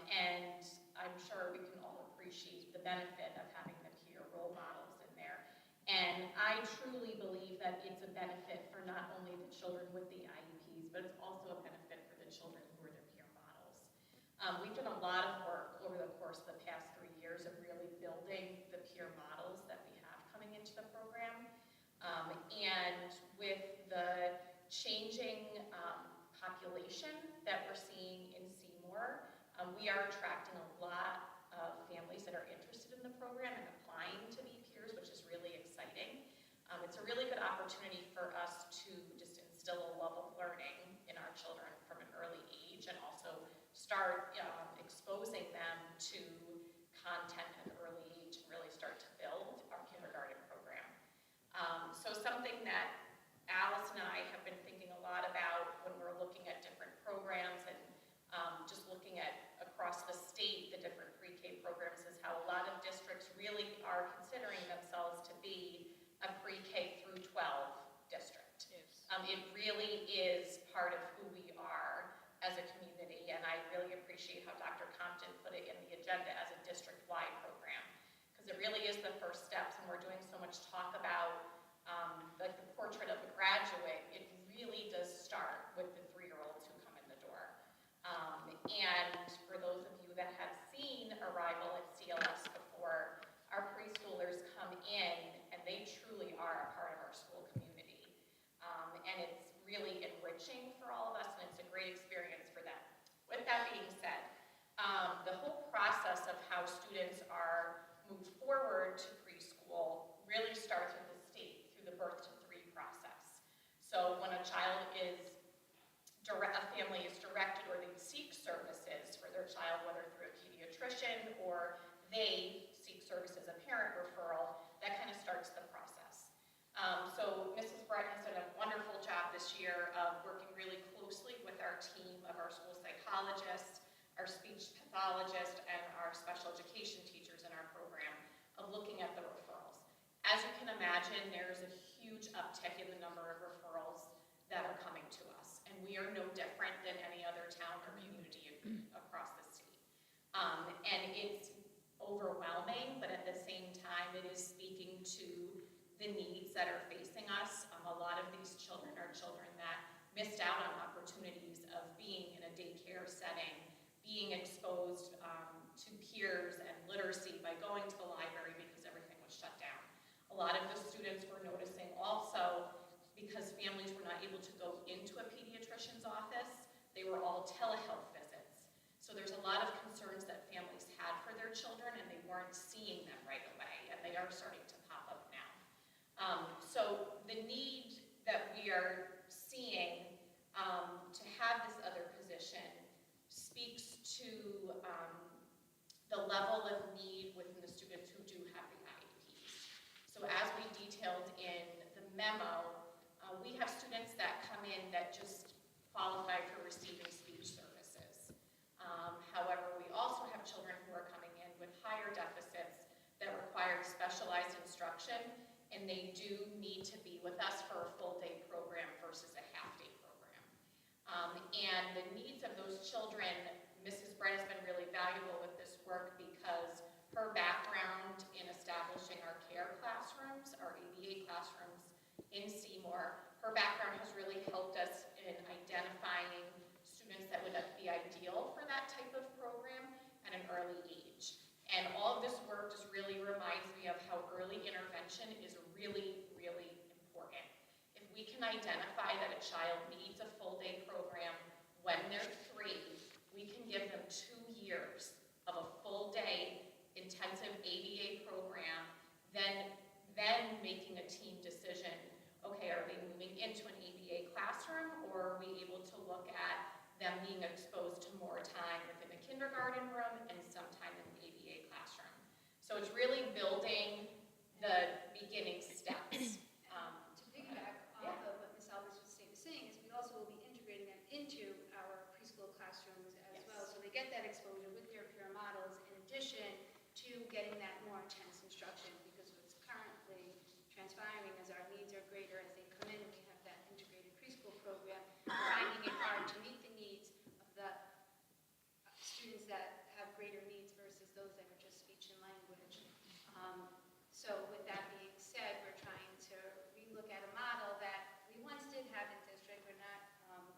And I'm sure we can all appreciate the benefit of having the peer role models in there. And I truly believe that it's a benefit for not only the children with the IEPs, but it's also a benefit for the children who are the peer models. We've done a lot of work over the course of the past 3 years of really building the peer models that we have coming into the program. And with the changing population that we're seeing in Seymour, we are attracting a lot of families that are interested in the program and applying to be peers, which is really exciting. It's a really good opportunity for us to just instill a love of learning in our children from an early age and also start exposing them to content at an early age and really start to build our kindergarten program. So something that Alice and I have been thinking a lot about when we're looking at different programs and just looking at across the state, the different pre-K programs, is how a lot of districts really are considering themselves to be a pre-K through 12 district. Yes. It really is part of who we are as a community, and I really appreciate how students are moved forward to preschool really starts with the state through the birth to 3 process. So when a child is a family is directed or they seek services for their child, whether through a pediatrician or they seek services, a parent referral, that kind of starts the process. So Mrs. Brett has done a wonderful job this year of working really closely with our team of our school psychologists, our speech pathologist, and our special education teachers in our program of looking at the referrals. As you can imagine, there's a huge uptick in the number of referrals that are coming to us. And we are no different than any other town or community across the state. And it's overwhelming, but at the same time, it is speaking to the needs that are facing us. A lot of these children are children that missed out on opportunities of being in a daycare setting, being exposed to peers and literacy by going to the library because everything was shut down. A lot of the students were noticing also, because families were not able to go into a pediatrician's office, they were all telehealth visits. So there's a lot of concerns that families had for their children and they weren't seeing them right away, and they are starting to pop up now. So the need that we are seeing to have this other position speaks to the level of need within the students who do have the IEPs. So as we detailed in the memo, we have students that come in that just qualify for receiving speech services. However, we also have children who are coming in with higher deficits that require specialized instruction, and they do need to be with us for a full-day program versus a half-day program. And the needs of those children, Mrs. Brett has been really valuable with this work because her background in establishing our CARE classrooms, our ABA classrooms in Seymour, her background has really helped us in identifying students that would be ideal for that type of program at an early age. And all of this work just really reminds me of how early intervention is really, really important. If we can identify that a child needs a full-day program when they're 3, we can give them 2 years of a full-day intensive ABA program, then making a team decision, okay, are they moving into an ABA classroom, or are we able to look at them being exposed to more time within a kindergarten room and sometime in the ABA classroom? So it's really building the beginning steps. To piggyback off of what Ms. Alves was saying, is we also will be integrating them into our preschool classrooms as well, so they get that exposure with their peer models in addition to getting that more intense instruction, because what's currently transpiring is our needs are greater as they come in, and we have that integrated preschool program, finding it hard to meet the needs of the students that have greater needs versus those that are just speech and language. So with that being said, we're trying to relook at a model that we once did have in district. We're not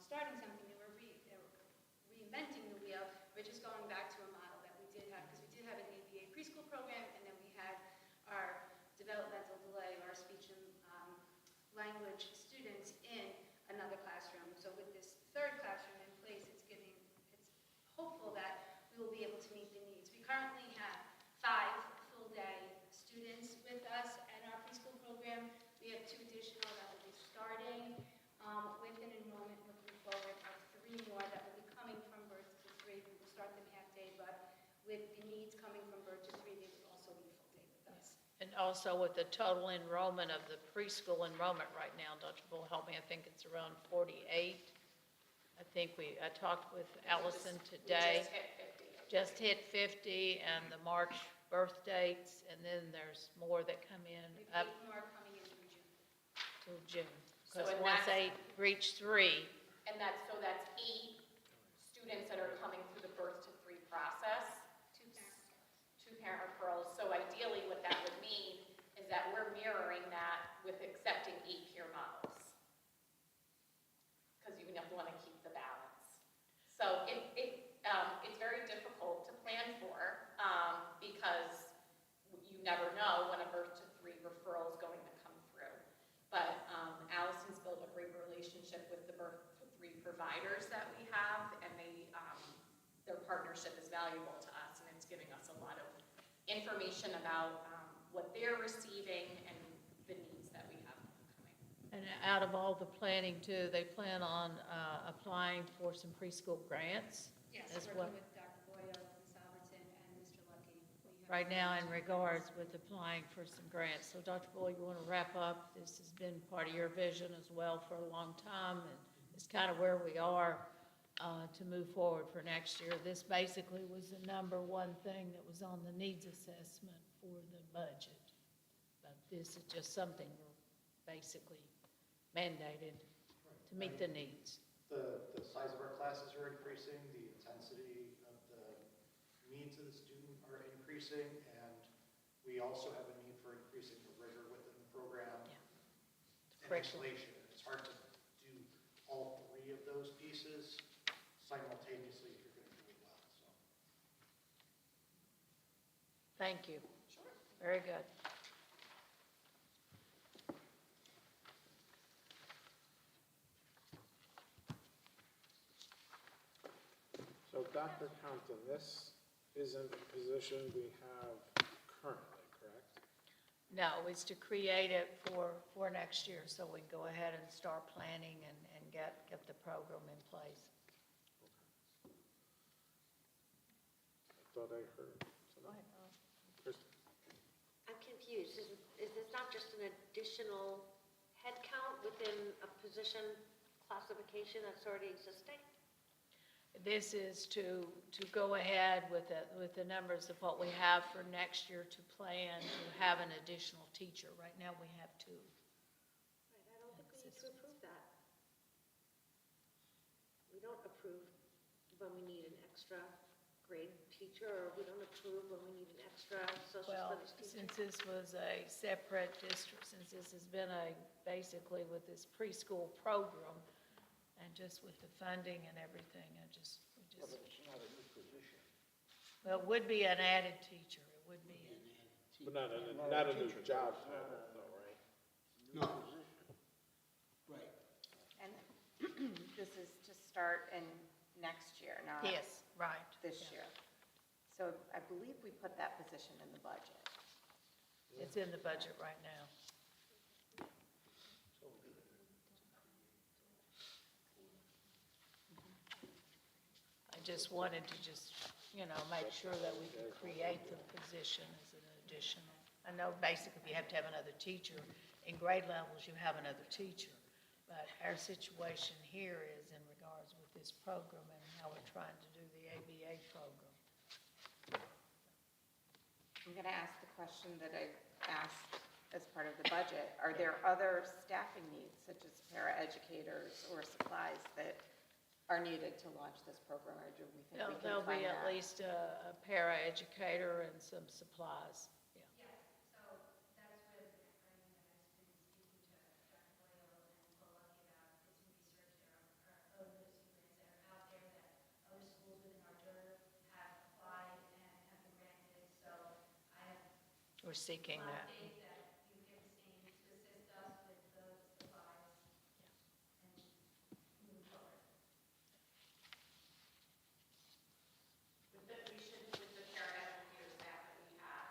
starting something new, we're reinventing the wheel. We're just going back to a model that we did have, because we did have an ABA preschool program, and then we had our developmental delay, our speech and language students in another classroom. So with this 3rd classroom in place, it's hopeful that we will be able to meet the needs. We currently have 5 full-day students with us at our preschool program. We have 2 additional that will be starting with an enrollment looking forward of 3 more that will be coming from birth to 3. We will start them half-day, but with the needs coming from birth to 3, they will also be full-day with us. And also with the total enrollment of the preschool enrollment right now, Dr. Bull, help me, I think it's around 48. I think I talked with Allison today. Just hit 50, and the March birth dates, and then there's more that come in up 8 more coming in through June. to June. So, Because and once that's- they reach 3, And that's 8 students that are coming through the birth to 3 process. 2 parent referrals. So ideally, what that would mean is that we're mirroring that with accepting 8 peer models. Because you want to keep the balance. So it's very difficult to plan for because you never know when a birth to 3 referral is going to come through. But Allison's built a great relationship with the birth to 3 providers that we have, and their partnership is valuable to us, and it's giving us a lot of information about what they're receiving and the needs that we have coming. And out of all the planning too, they plan on applying for some preschool grants? Yes, as working well. with Dr. Boyle, Ms. Albertson, and Mr. Lucky. We have- Right now in regards with applying for some grants. So Dr. Boyle, you want to wrap up? This has been part of your vision as well for a long time, and it's kind of where we are to move forward for next year. This basically was the number one thing that was on the needs assessment for the budget. But this is just something we're basically mandated to meet the needs. The size of our classes are increasing, the intensity of the needs of the student are increasing, and we also have a need for increasing the rigor within the program and isolation. It's hard to do all three of those pieces simultaneously if you're going to do it well. So. Thank you. Sure. Very good. So Dr. Compton, this isn't a position we have currently, correct? No, it's to create it for next year, so we can go ahead and start planning and get the program in place. I thought I heard something. Kristen? I'm confused. Is this not just an additional headcount within a position classification that's already existing? This is to go ahead with the numbers of what we have for next year to plan to have an additional teacher. Right now, we have 2. Right, I don't think we need to approve that. We don't approve when we need an extra grade teacher, or we don't approve when we need an extra social Well, studies teacher. since this was a separate district, since this has been basically with this preschool program, and just with the funding and everything, we just. Yeah, but it's not a new position. Well, it would be an added teacher, it would be. But not a new job title, though, right? No. Right. And this is to start in next year, not Yes, right. this year. So I believe we put that position in the budget. It's in the budget right now. I just wanted to make sure that we could create the position as an additional. I know basically you have to have another teacher. In grade levels, you have another teacher. But our situation here is in regards with this program and how we're trying to do the ABA program. I'm going to ask the question that I asked as part of the budget. Are there other staffing needs, such as paraeducators or supplies that are needed to launch this program, or do we think we can There'll find be at that? least a para-educator and some supplies. Yes, so that's what I've been speaking to Dr. Boyle and Paul Lucky about, did some research. There are other students that are out there that other schools within our DERB have applied and have been granted, so I have We're seeking a lot that. of faith that you get the same to assist us with those supplies and move forward. With the paraeducator staff that we have.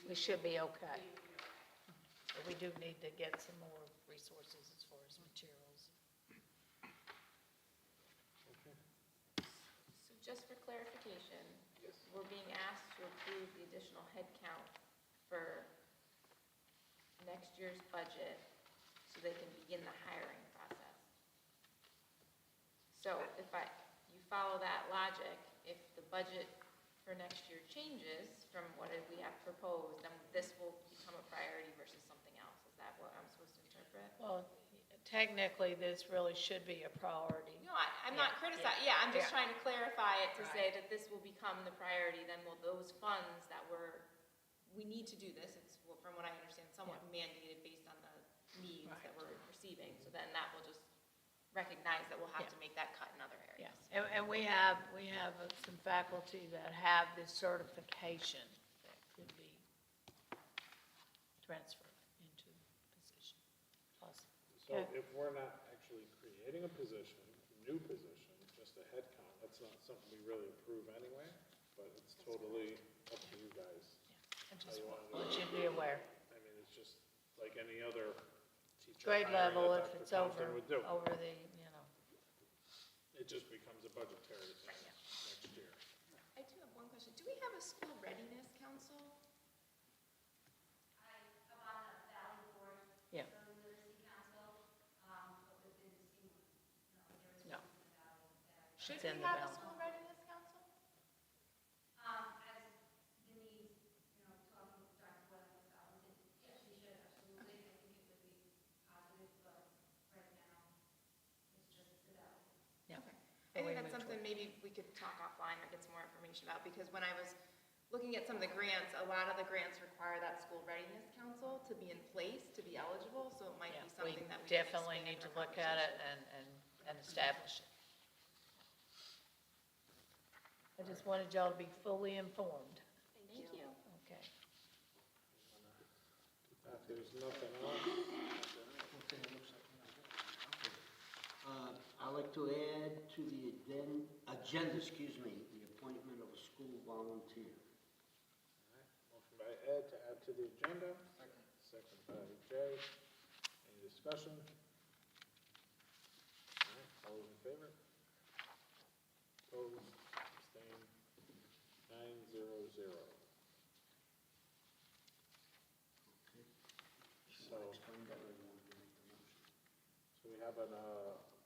We should be okay. We will be okay. But we do need to get some more resources as far as materials. So just for clarification, we're being asked to approve the additional headcount for next year's budget so they can begin the hiring process. So if you follow that logic, if the budget for next year changes from what we have proposed, then this will become a priority versus something else. Is that what I'm supposed to interpret? Well, technically, this really should be a priority. No, I'm not criticizing, yeah, I'm just Yeah. trying to clarify it to Right. say that this will become the priority, then will those funds that we need to do this, it's, well, from what I understand, somewhat mandated based on the needs that we're receiving, so then that will just recognize that we'll have Yeah. to make that cut in other areas. Yes, and we have some faculty that have this certification that could be transferred into the position. Possible. So if we're not actually creating a position, new position, just a headcount, that's not something we really approve anyway, but it's totally up to you guys. I just you want wanna do you to be aware. I mean, it's just like any other teacher Grade hiring level, that if Dr. it's Compton would do. over the, you know. It just becomes a budgetary thing next year. I do have one question. Do we have a school readiness council? I'm on the Valley Board, Yeah. so Literacy Council, but within Seymour. There is No. one in the Valley that I. Should It's we in the have a Valley. school readiness council? As Denise, talking with Dr. Webb about it, yes, we should, absolutely. I think it would be positive, but right now, it's just the Valley. Yeah. I think that's something maybe we could talk offline or get some more information about, because when I was looking at some of the grants, a lot of the grants require that school readiness council to be in place to be eligible, so it might Yeah, be something that we could definitely expand need to our look at it conversation. and establish it. I just wanted y'all to be fully informed. Thank you. Okay. If there's nothing else, I'd like to add to the agenda, the appointment of a school volunteer. motion by Ed to add to the agenda. Second by Jay. Any discussion? All right, all those in favor? Opposed, abstained, 900. So, Explain that or you want to make the motion? so we have an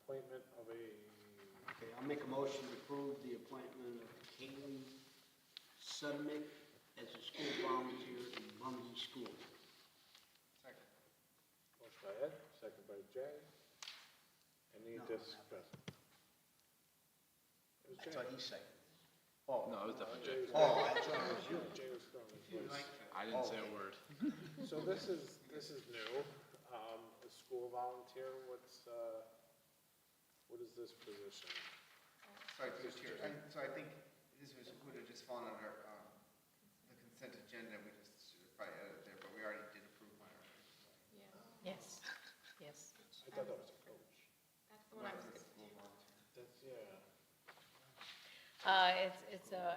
appointment of a, Okay, I'll make a motion to approve the appointment of Kaylee Sudmick as a school volunteer in Bungay School. motion by Ed, second by Jay. Any No, discussion? It was I Jay. thought he seconded. Oh. No, it was definitely Jay. Jay was Oh, throwing- I thought it was you. Jay was throwing his voice. I didn't say a word. So this is new, a school volunteer, what is this position? Sorry, through the chair. So I think this would have just fallen under the consent agenda. We just should have probably added it there, but we already did approve one already. Yes, yes. I thought that was a coach. That's the one I was confused. That's, yeah.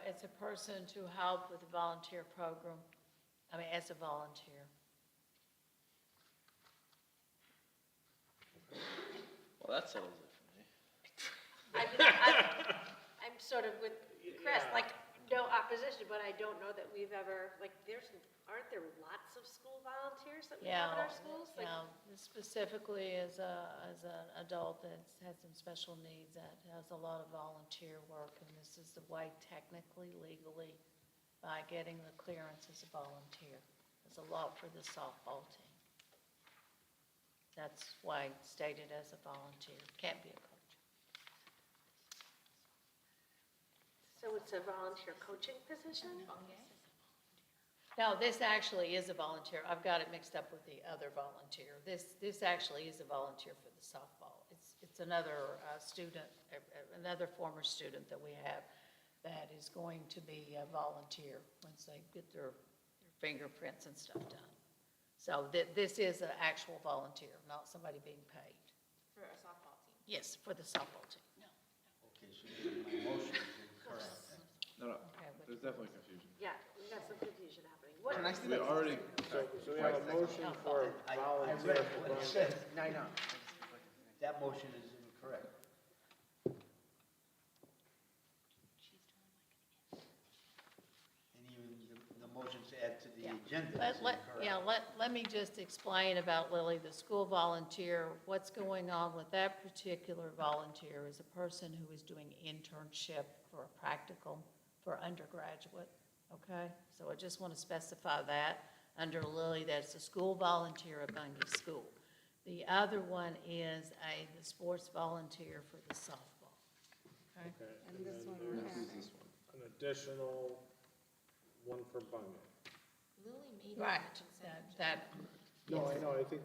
It's a person to help with the volunteer program, as a volunteer. Well, that settles it for me. I'm sort of with Chris, like, no opposition, but I don't know that we've ever, like, aren't there lots of school volunteers that we have in our schools? Like, Yeah, specifically as an adult that has some special needs, that has a lot of volunteer work, and this is the way technically, legally, by getting the clearance as a volunteer. There's a lot for the softball team. That's why it's stated as a volunteer, can't be a coach. So it's a volunteer coaching position? No, this actually is a volunteer. I've got it mixed up with the other volunteer. This actually is a volunteer for the softball. It's another student, another former student that we have that is going to be a volunteer once they get their fingerprints and stuff done. So this is an actual volunteer, not somebody being paid. For a softball team. Yes, for the softball team. Okay, so my motion is incorrect. No, Okay, but- there's definitely confusion. Yeah, we got some confusion happening. What? Can I see We that? already, So we have a motion for I volunteer read for what it volunteer. says. No, no. That motion is incorrect. And even the motion to add to the agenda is incorrect. Let me just explain about Lily, the school volunteer. What's going on with that particular volunteer is a person who is doing internship for a practical for undergraduate, okay? So I just want to specify that. Under Lily, that's a school volunteer at Bungay School. The other one is the sports volunteer for the softball, okay? Okay, And this then one we're there's adding. an additional one for Bungay. Lily made Right, a consent agenda. that, No, yes. I know, I think,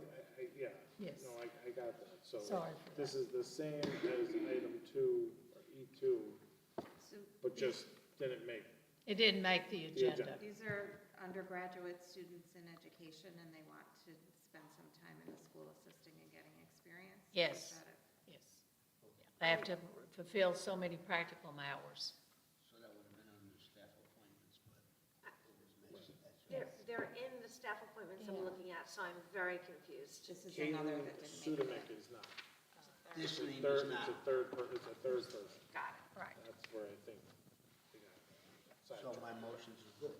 yeah. Yes. No, I got that, so. Sorry for This is the same as item 2, or E2, but just didn't make, It didn't make the The agenda. agenda. These are undergraduate students in education, and they want to spend some time in the school assisting and getting experience. Yes. Is that it? Yes. They have to fulfill so many practical hours. So that would have been under staff appointments, but it was missed. That's they're in the staff appointments I'm Yeah. looking at, so I'm very confused. This is another Caitlin that didn't make Sudamick it. is not. This It's a name third- is not. It's a third person. Got it. Right. That's where I think we got So sidetracked. my motions are good.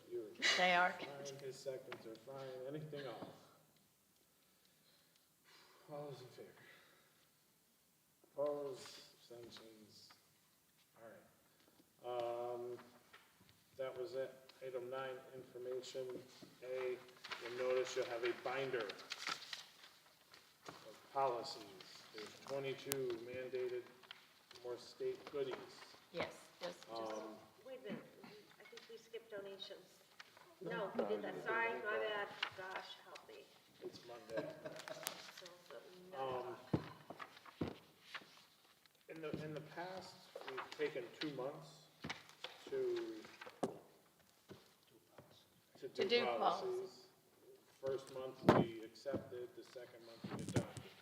They are. Fine, his seconds are fine, anything else? All those in favor? Opposed, abstentions, all right. That was it. Item 9, information. A, you'll notice you'll have a binder of policies. There's 22 mandated more state goodies. Yes, just, Wait a minute, I think we skipped donations. No, we did that, sorry, my bad, gosh, help me. It's Monday. So, no. In the past, we've taken 2 months to do policies. First month we accepted, the second month we adopted.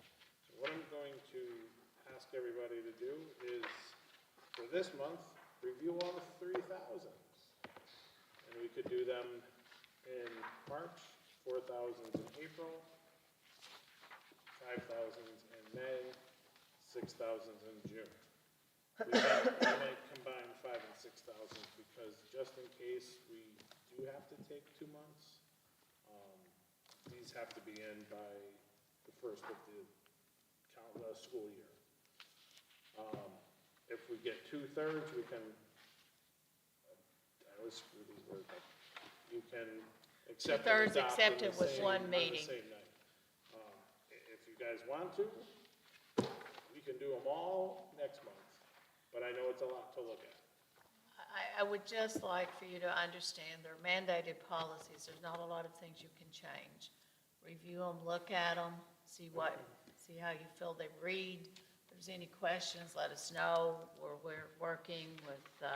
So what I'm going to ask everybody to do is, for this month, review all the 3,000s. And we could do them in March, 4,000s in April, 5,000s in May, 6,000s in June. We might combine 5,000 and 6,000 because just in case we do have to take 2 months, these have to be in by the first of the school year. If we get 2/3, we can, I always screw these words up, you can accept and 2/3 adopt accepted on the with same- one on the meeting. same night. If you guys want to, we can do them all next month, but I know it's a lot to look at. I would just like for you to understand, they're mandated policies, there's not a lot of things you can change. Review them, look at them, see how you feel they read. If there's any questions, let us know. We're working with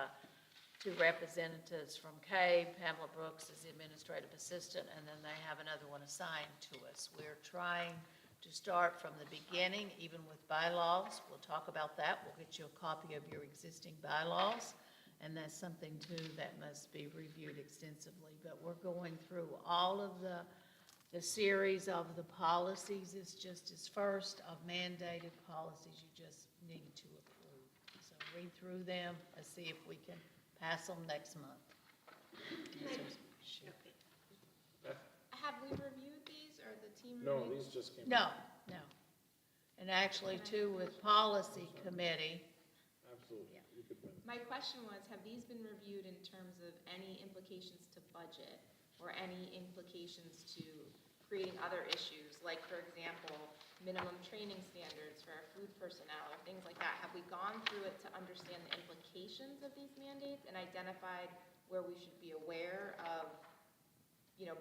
2 representatives from CABE. Pamela Brooks is the administrative assistant, and then they have another one assigned to us. We're trying to start from the beginning, even with bylaws. We'll talk about that. We'll get you a copy of your existing bylaws. And that's something too that must be reviewed extensively. But we're going through all of the series of the policies. It's just as first of mandated policies you just need to approve. So read through them, let's see if we can pass them next month. Have we reviewed these, or the team No, reviewed? these just came. No. And actually too, with policy committee, Absolutely, you could win. My question was, have these been reviewed in terms of any implications to budget or any implications to creating other issues, like, for example, minimum training standards for our food personnel or things like that? Have we gone through it to understand the implications of these mandates and identified where we should be aware of,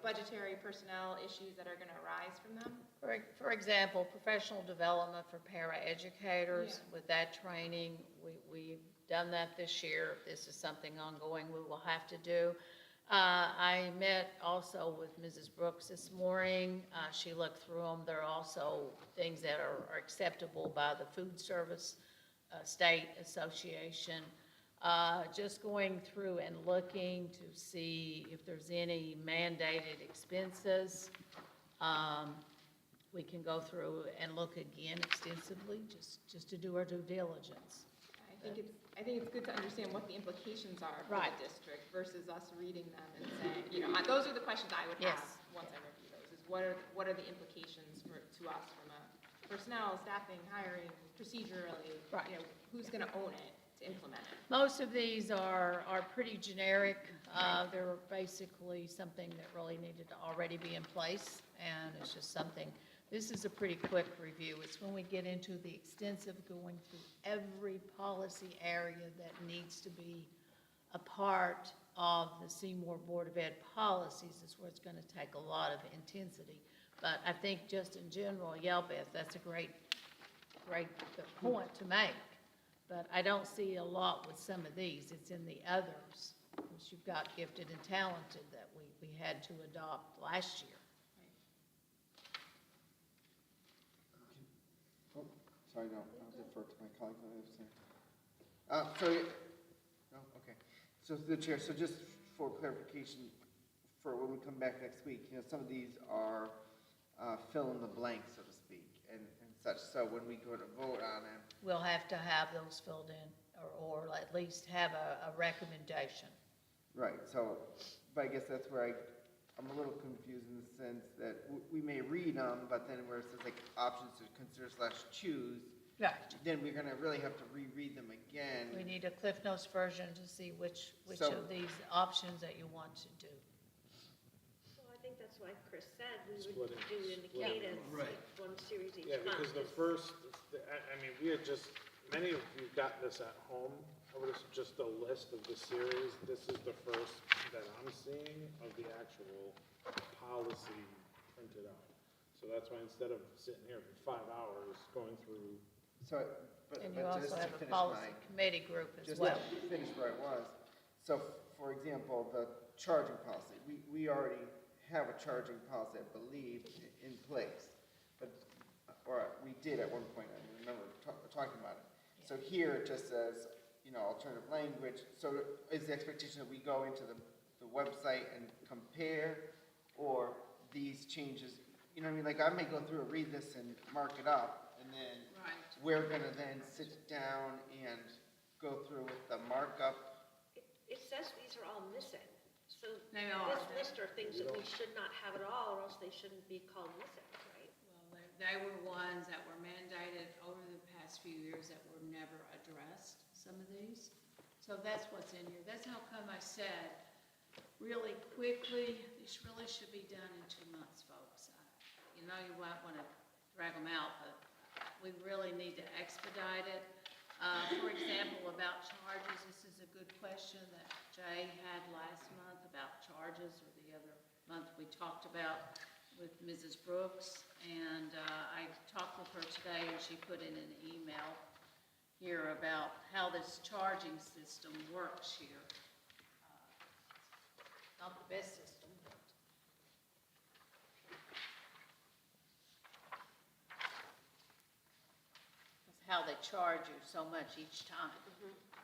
budgetary personnel issues that are going to arise from them? for example, professional development for paraeducators. With that training, we've done that this year. If this is something ongoing we will have to do. I met also with Mrs. Brooks this morning. She looked through them. There are also things that are acceptable by the Food Service State Association. Just going through and looking to see if there's any mandated expenses. We can go through and look again extensively, just to do our due diligence. I think it's good to understand what the implications are for Right. the district versus us reading them and saying, those are the questions I would Yes. have once I review those, is what are the implications to us from a personnel, staffing, hiring, procedurally, Right. who's going to own it to implement it? Most of these are pretty generic. They're basically something that really needed to already be in place, and it's just something, this is a pretty quick review. It's when we get into the extensive going through every policy area that needs to be a part of the Seymour Board of Ed policies is where it's going to take a lot of intensity. But I think just in general, Beth, that's a great point to make. But I don't see a lot with some of these. It's in the others, which you've got gifted and talented that we had to adopt last year. Oh, sorry, no, I'll defer to my colleague on the other side. No, okay. So through the chair, so just for clarification, for when we come back next week, some of these are fill in the blank, so to speak, and such. So when we go to vote on them, We'll have to have those filled in, or at least have a recommendation. right, so, but I guess that's where I'm a little confused in the sense that we may read them, but then where it says like options to consider / choose, Right. then we're gonna really have to reread them again. We need a Cliff Notes version to see which So- of these options that you want to do. Well, I think that's why Chris said we Split would it. do in the Split it. cadence, Right. one series each Yeah, month. because the first, I mean, we had just, many of you got this at home. I would have just a list of the series. This is the first that I'm seeing of the actual policy printed out. So that's why instead of sitting here for 5 hours going through, So, but And you just also to have a finish policy my, committee group as just well. to finish where I was. So, for example, the charging policy, we already have a charging policy, I believe, in place. But, or we did at one point, I remember talking about it. So here it just says, alternative language. So is the expectation that we go into the website and compare, or these changes, you know what I mean? Like, I may go through and read this and mark it up, and then Right. we're gonna then sit down and go through with the markup. It says these are all missing, so They are. this list are things that we should not have at all, or else they shouldn't be called missing, right? Well, they were ones that were mandated over the past few years that were never addressed, some of these. So that's what's in here. That's how come I said, really quickly, this really should be done in 2 months, folks. You might want to drag them out, but we really need to expedite it. For example, about charges, this is a good question that Jay had last month about charges, or the other month we talked about with Mrs. Brooks. And I talked with her today, and she put in an email here about how this charging system works here. Not the best system, but. It's how they charge you so much each time.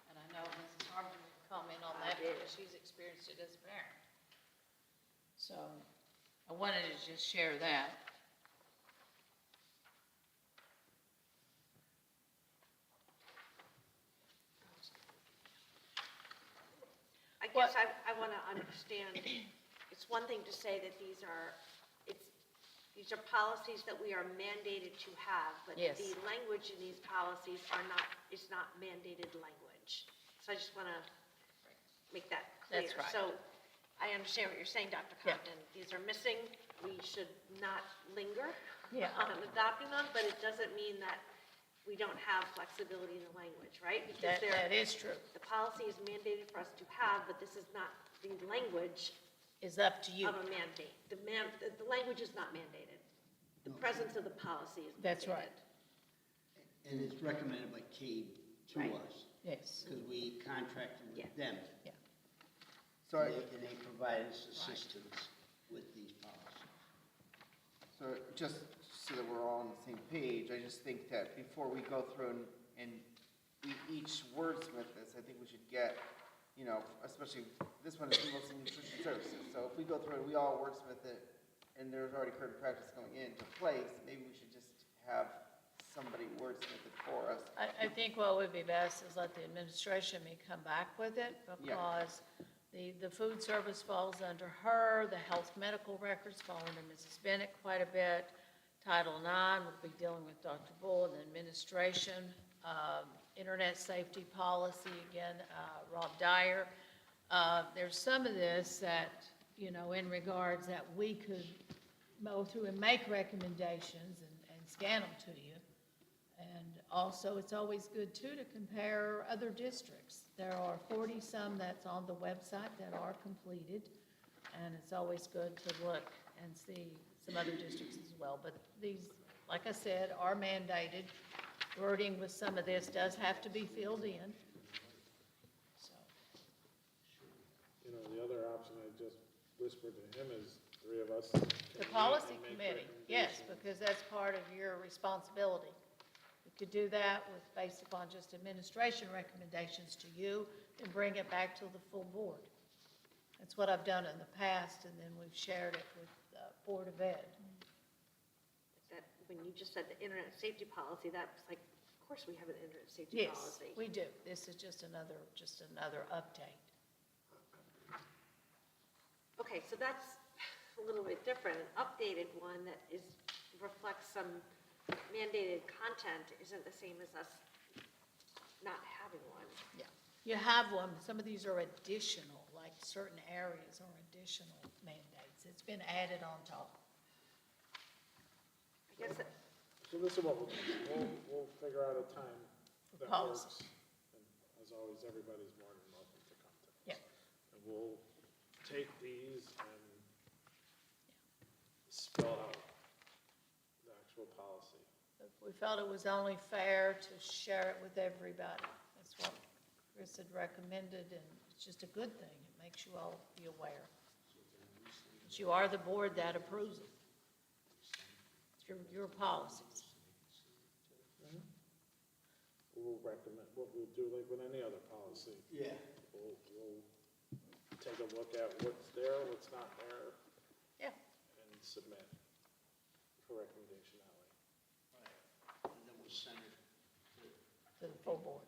And I know Mrs. Harvey will comment on that because she's experienced it as a parent. So I wanted to just share that. I guess I want to understand, it's one thing to say that these are policies that we are mandated to have, but Yes. the language in these policies is not mandated language. So I just want to make that clear. That's right. So I understand what you're saying, Dr. Yeah. Compton. These are missing. We should not linger Yeah. on adopting them, but it doesn't mean that we don't have flexibility in the language, right? Because That is true. the policy is mandated for us to have, but this is not the language It's up to you. of a mandate. The language is not mandated. The presence of the policy is mandated. That's right. And it's recommended by CABE to Right. us, Yes. because we contracted Yeah. with them. Yeah. So, And they provide us assistance with these policies. so just so that we're all on the same page, I just think that before we go through and we each wordsmith this, I think we should get, especially, this one is mostly nutrition services. So if we go through and we all wordsmith it, and there's already current practice going into place, maybe we should just have somebody wordsmith it for us. I think what would be best is let the administration come back with it, because the food service falls under her, the health medical records fall under Mrs. Bennett quite a bit. Title IX will be dealing with Dr. Bull, and the administration, internet safety policy, again, Rob Dyer. There's some of this that, in regards that we could go through and make recommendations and scan them to you. And also, it's always good too to compare other districts. There are 40-some that's on the website that are completed, and it's always good to look and see some other districts as well. But these, like I said, are mandated. Wording with some of this does have to be filled in. So, the other option I just whispered to him is 3 of us. the policy committee, yes, because that's part of your responsibility. You could do that based upon just administration recommendations to you and bring it back to the full board. That's what I've done in the past, and then we've shared it with Board of Ed. That, when you just said the internet safety policy, that's like, of course we have an internet safety Yes, policy. we do. This is just another update. Okay, so that's a little bit different. An updated one that reflects some mandated content isn't the same as us not having one. Yeah. You have one, but some of these are additional, like certain areas are additional mandates. It's been added on top. I guess that, So this is what we'll do. We'll figure out a time that policy. works. And as always, everybody's more than welcome to come to us. Yeah. And we'll take these and spell out the actual policy. We felt it was only fair to share it with everybody. That's what Chris had recommended, and it's just a good thing. It makes you all be aware. But you are the board that approves it. It's your policies. We'll recommend, what we'll do like with any other policy. Yeah. We'll take a look at what's there, what's not there. Yeah. And submit for recommendation that way. Right. And then we'll send it To the full board.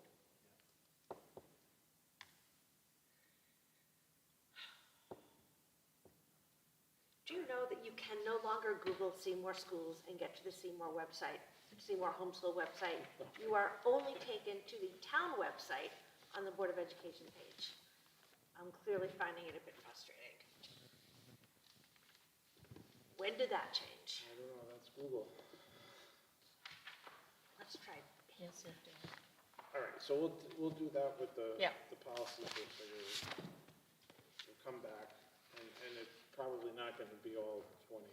do you know that you can no longer Google Seymour schools and get to the Seymour website, Seymour homeschool website? You are only taken to the town website on the Board of Education page. I'm clearly finding it a bit frustrating. When did that change? I don't know, that's Google. Let's try. Yes, it does. All right, so we'll do that with the Yeah. policies, we'll figure, we'll come back, and it's probably not gonna be all 20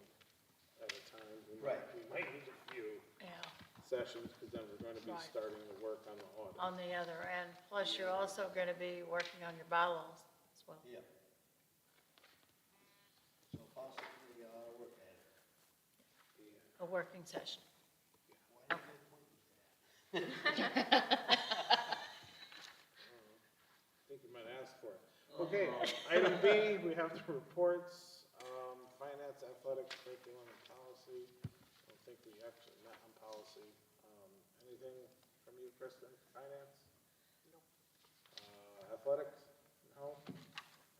at a time. We might need a few Yeah. sessions, because then we're gonna be Right. starting to work on the audit. On the other end, plus you're also going to be working on your bylaws as well. Yeah. So possibly, work at it. A working session. Why did they appoint me to that? I think you might ask for it. Okay, item B, we have the reports, finance, athletics, curriculum, and policy. I don't think we actually met on policy. Anything from you, Kristen? Finance? No. Athletics? No?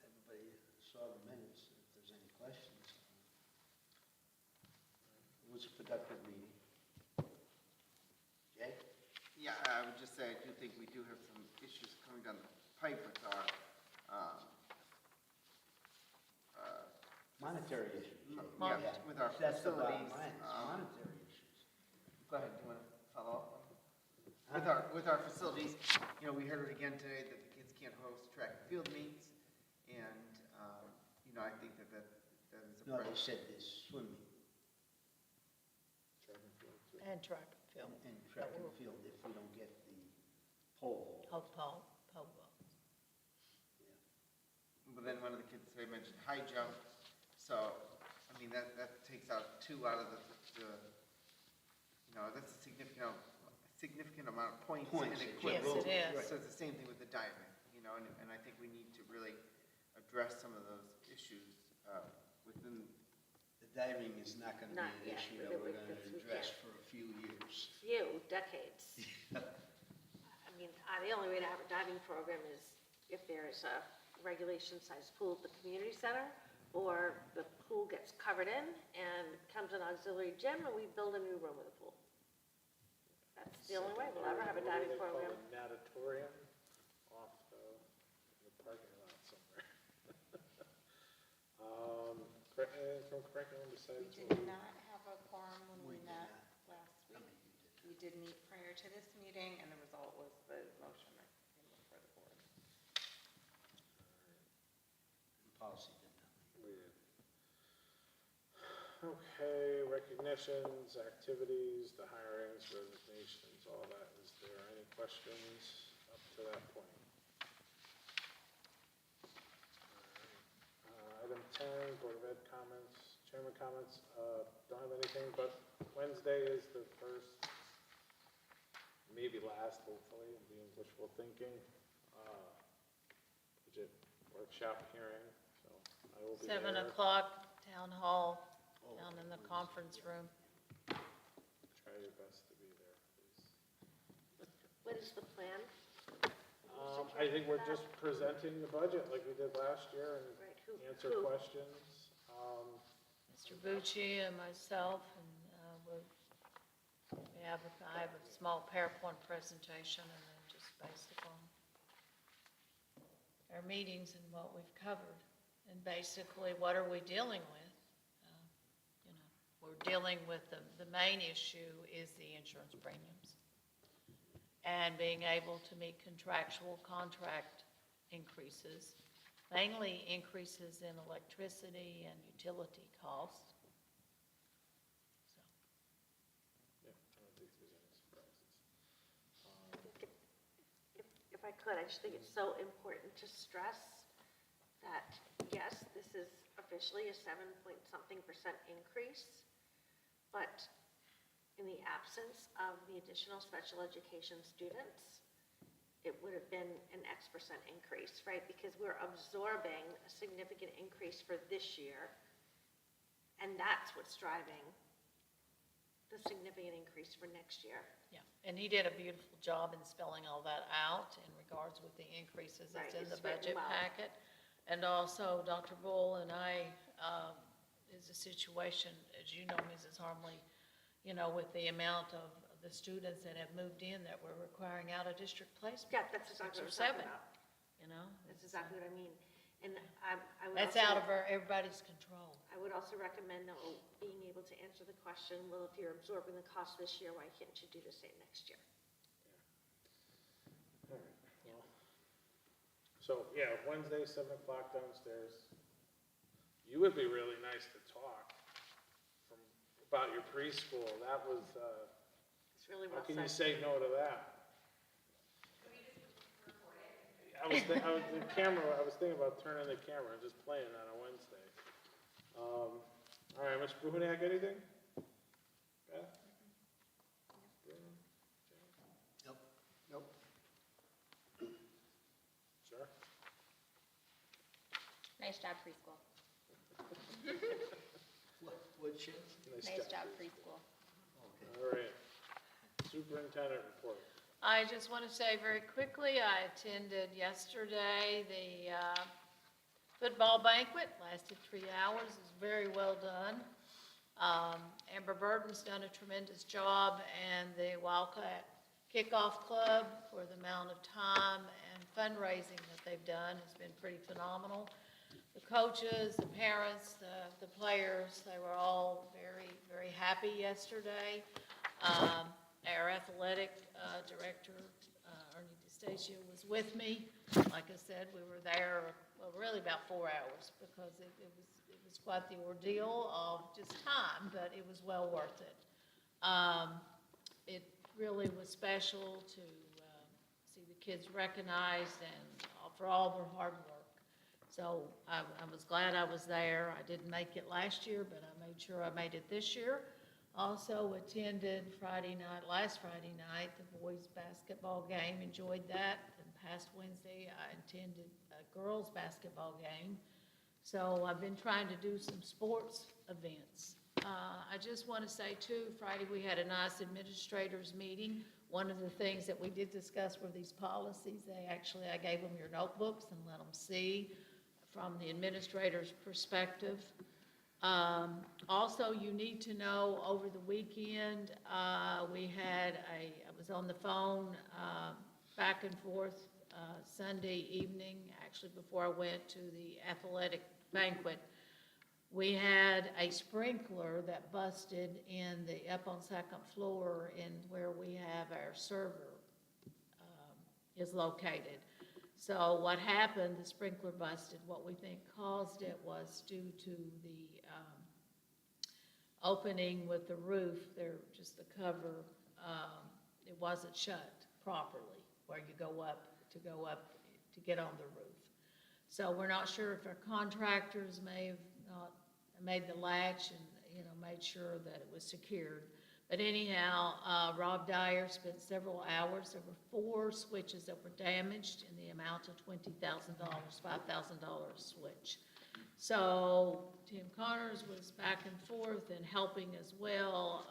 Everybody saw the minutes, if there's any questions. It was a productive meeting. Jay? Yeah, I would just say, I do think we do have some issues coming down the pipe with our, Monetary issues. Jay. yeah, with our That's the bottom facilities. line, it's monetary issues. Go ahead, do you want to follow up? With our facilities, you know, we heard it again today that the kids can't host track and field meets, and, you know, I think that is a No, they priority. said this swim meet Track and field, too. And track and field. and track and field if we don't get the pole. Pole. But then one of the kids, they mentioned high jump, so, I mean, that takes out 2 out of the, you know, that's a significant amount of points and Points, equipment. Yes, it is. So it's the same thing with the diving, you know, and I think we need to really address some of those issues within. The diving is not gonna Not be an yet, issue but that it we're would- gonna we address can't. for a few years. Decades. I mean, the only way to have a diving program is if there's a regulation-sized pool at the community center, or the pool gets covered in and becomes an auxiliary gym, and we build a new room with a pool. That's the only way we'll ever have a What do diving they call program. it? Natatorium off the parking lot somewhere. Anything from curriculum We besides? did what we- not have a quorum when we did met not. last week. We did meet prior to this meeting, and the result was the motion that came before the board. Policy did not. Weird. Okay, recognitions, activities, the hirings, resignations, all that. Is there any questions up to that point? Item 10, Board of Ed comments, Chairman comments. Don't have anything, but Wednesday is the first, maybe last, hopefully, being wishful thinking, budget workshop hearing. So I will be 7 there. o'clock, town hall, down in the conference room. Try your best to be there, please. What is the plan? I think we're just presenting the budget like we did last year and Right, answer who? questions. Mr. Bucci and myself, and I have a small PowerPoint presentation, and then just based upon our meetings and what we've covered. And basically, what are we dealing with? We're dealing with the main issue is the insurance premiums. And being able to meet contractual contract increases, mainly increases in electricity and utility costs. Yeah, I don't think there's any surprises. If I could, I just think it's so important to stress that, yes, this is officially a 7-point-something% increase, but in the absence of the additional special education students, it would have been an X% increase, right? Because we're absorbing a significant increase for this year, and that's what's driving the significant increase for next year. Yeah, and he did a beautiful job in spelling all that out in regards with the increases that's Right, in the it's written budget well. packet. And also, Dr. Bull and I, is a situation, as you know, Mrs. Harmley, with the amount of the students that have moved in that we're requiring out-of-district placement. Yeah, that's exactly what I'm talking about. That's exactly what I mean. And I would That's also- out of everybody's control. I would also recommend, though, being able to answer the question, well, if you're absorbing the cost this year, why can't you do the same next year? All right, well, so, yeah, Wednesday, 7 o'clock downstairs. You would be really nice to talk about your preschool. That was, It's really how well can you said. say no to that? I was thinking about turning the camera and just playing that on Wednesday. All right, Mr. Bruhaniak, anything? Beth? Nope. Nope. Sure. Nice job, preschool. What, Chip? Nice job, preschool. All right. Superintendent report. I just want to say very quickly, I attended yesterday the football banquet, lasted 3 hours, it was very well done. Amber Burton's done a tremendous job, and the Wildcat Kickoff Club, for the amount of time and fundraising that they've done, has been pretty phenomenal. The coaches, the parents, the players, they were all very, very happy yesterday. Our athletic director, Ernie DeStacio, was with me. Like I said, we were there, well, really about 4 hours, because it was quite the ordeal of just time, but it was well worth it. It really was special to see the kids recognized and for all their hard work. So I was glad I was there. I didn't make it last year, but I made sure I made it this year. Also attended last Friday night, the boys' basketball game, enjoyed that. And past Wednesday, I attended a girls' basketball game. So I've been trying to do some sports events. I just want to say too, Friday we had a nice administrators meeting. One of the things that we did discuss were these policies. I gave them your notebooks and let them see from the administrator's perspective. Also, you need to know, over the weekend, I was on the phone back and forth Sunday evening, actually before I went to the athletic banquet. We had a sprinkler that busted up on second floor in where we have our server is located. So what happened, the sprinkler busted. What we think caused it was due to the opening with the roof, just the cover, it wasn't shut properly where you go up to get on the roof. So we're not sure if our contractors may have not made the latch and, made sure that it was secured. But anyhow, Rob Dyer spent several hours. There were 4 switches that were damaged in the amount of $20,000, $5,000 switch. So Tim Connors was back and forth and helping as well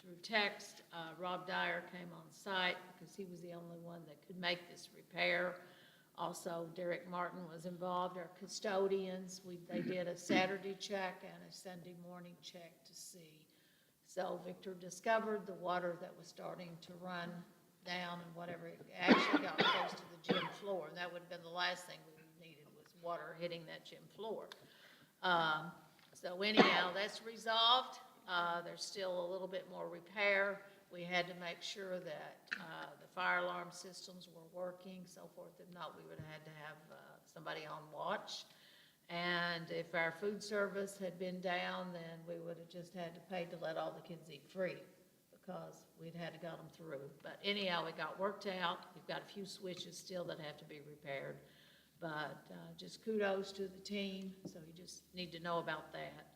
through text. Rob Dyer came on site because he was the only one that could make this repair. Also, Derek Martin was involved, our custodians. They did a Saturday check and a Sunday morning check to see. So Victor discovered the water that was starting to run down and whatever, it actually got close to the gym floor. And that would have been the last thing we needed was water hitting that gym floor. So anyhow, that's resolved. There's still a little bit more repair. We had to make sure that the fire alarm systems were working, so forth. If not, we would have had to have somebody on watch. And if our food service had been down, then we would have just had to pay to let all the kids eat free because we'd had to got them through. But anyhow, it got worked out. We've got a few switches still that have to be repaired. But just kudos to the team, so you just need to know about that.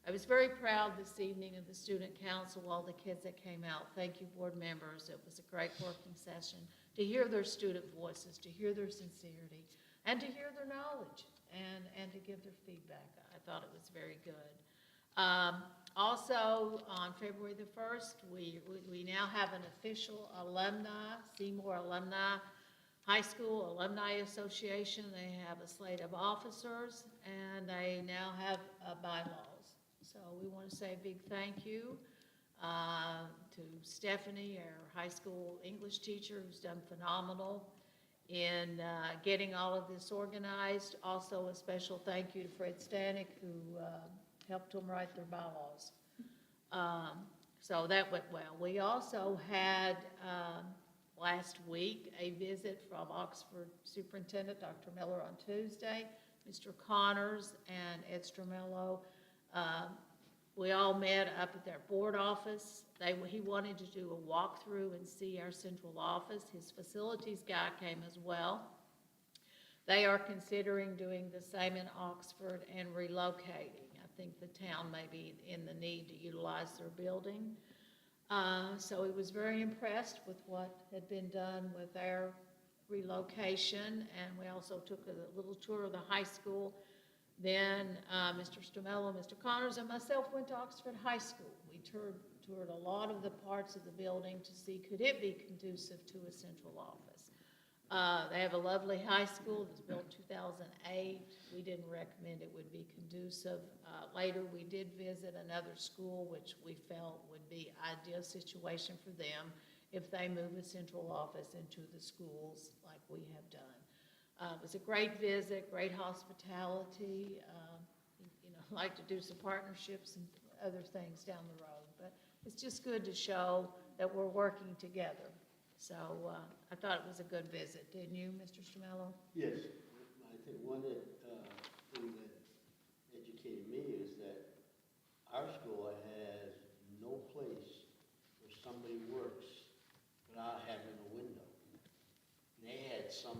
I was very proud this evening of the student council, all the kids that came out. Thank you, board members. It was a great working session to hear their student voices, to hear their sincerity, and to hear their knowledge and to give their feedback. I thought it was very good. Also, on February the 1st, we now have an official alumni, Seymour Alumni High School Alumni Association. They have a slate of officers, and they now have bylaws. So we want to say a big thank you to Stephanie, our high school English teacher, who's done phenomenal in getting all of this organized. Also, a special thank you to Fred Stanek, who helped them write their bylaws. So that went well. We also had last week a visit from Oxford Superintendent Dr. Miller on Tuesday, Mr. Connors and Ed Stramello. We all met up at their board office. He wanted to do a walkthrough and see our central office. His facilities guy came as well. They are considering doing the same in Oxford and relocating. I think the town may be in the need to utilize their building. So he was very impressed with what had been done with our relocation, and we also took a little tour of the high school. Then Mr. Stamello, Mr. Connors, and myself went to Oxford High School. We toured a lot of the parts of the building to see could it be conducive to a central office. They have a lovely high school. It was built 2008. We didn't recommend it would be conducive. Later, we did visit another school, which we felt would be ideal situation for them if they move a central office into the schools like we have done. It was a great visit, great hospitality. Like to do some partnerships and other things down the road. But it's just good to show that we're working together. So I thought it was a good visit. Didn't you, Mr. Stamello? Yes. I think one thing that educated me is that our school has no place where somebody works without having a window. And they had some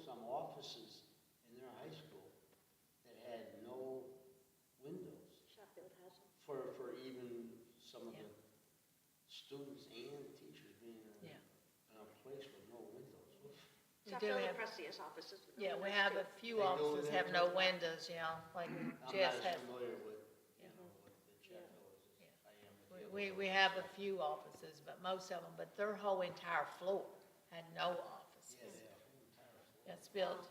some offices in their high school that had no windows. For even some of the students and teachers being in a place with no windows. We do have offices. Yeah, we have a few offices have no windows, like Jess has. I'm not as familiar with, what the Chatfield is. I am with the other We have a few offices, but most of them, but their whole entire floor had no offices. It's built,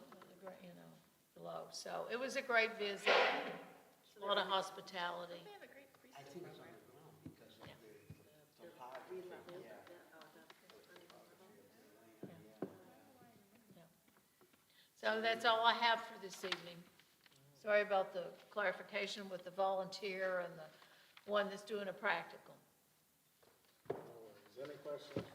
below. So it was a great visit, a lot of hospitality. They have a great I preschool think it's program. underground because of the topography. So that's all I have for this evening. Sorry about the clarification with the volunteer and the one that's doing a practical. No worries. Any questions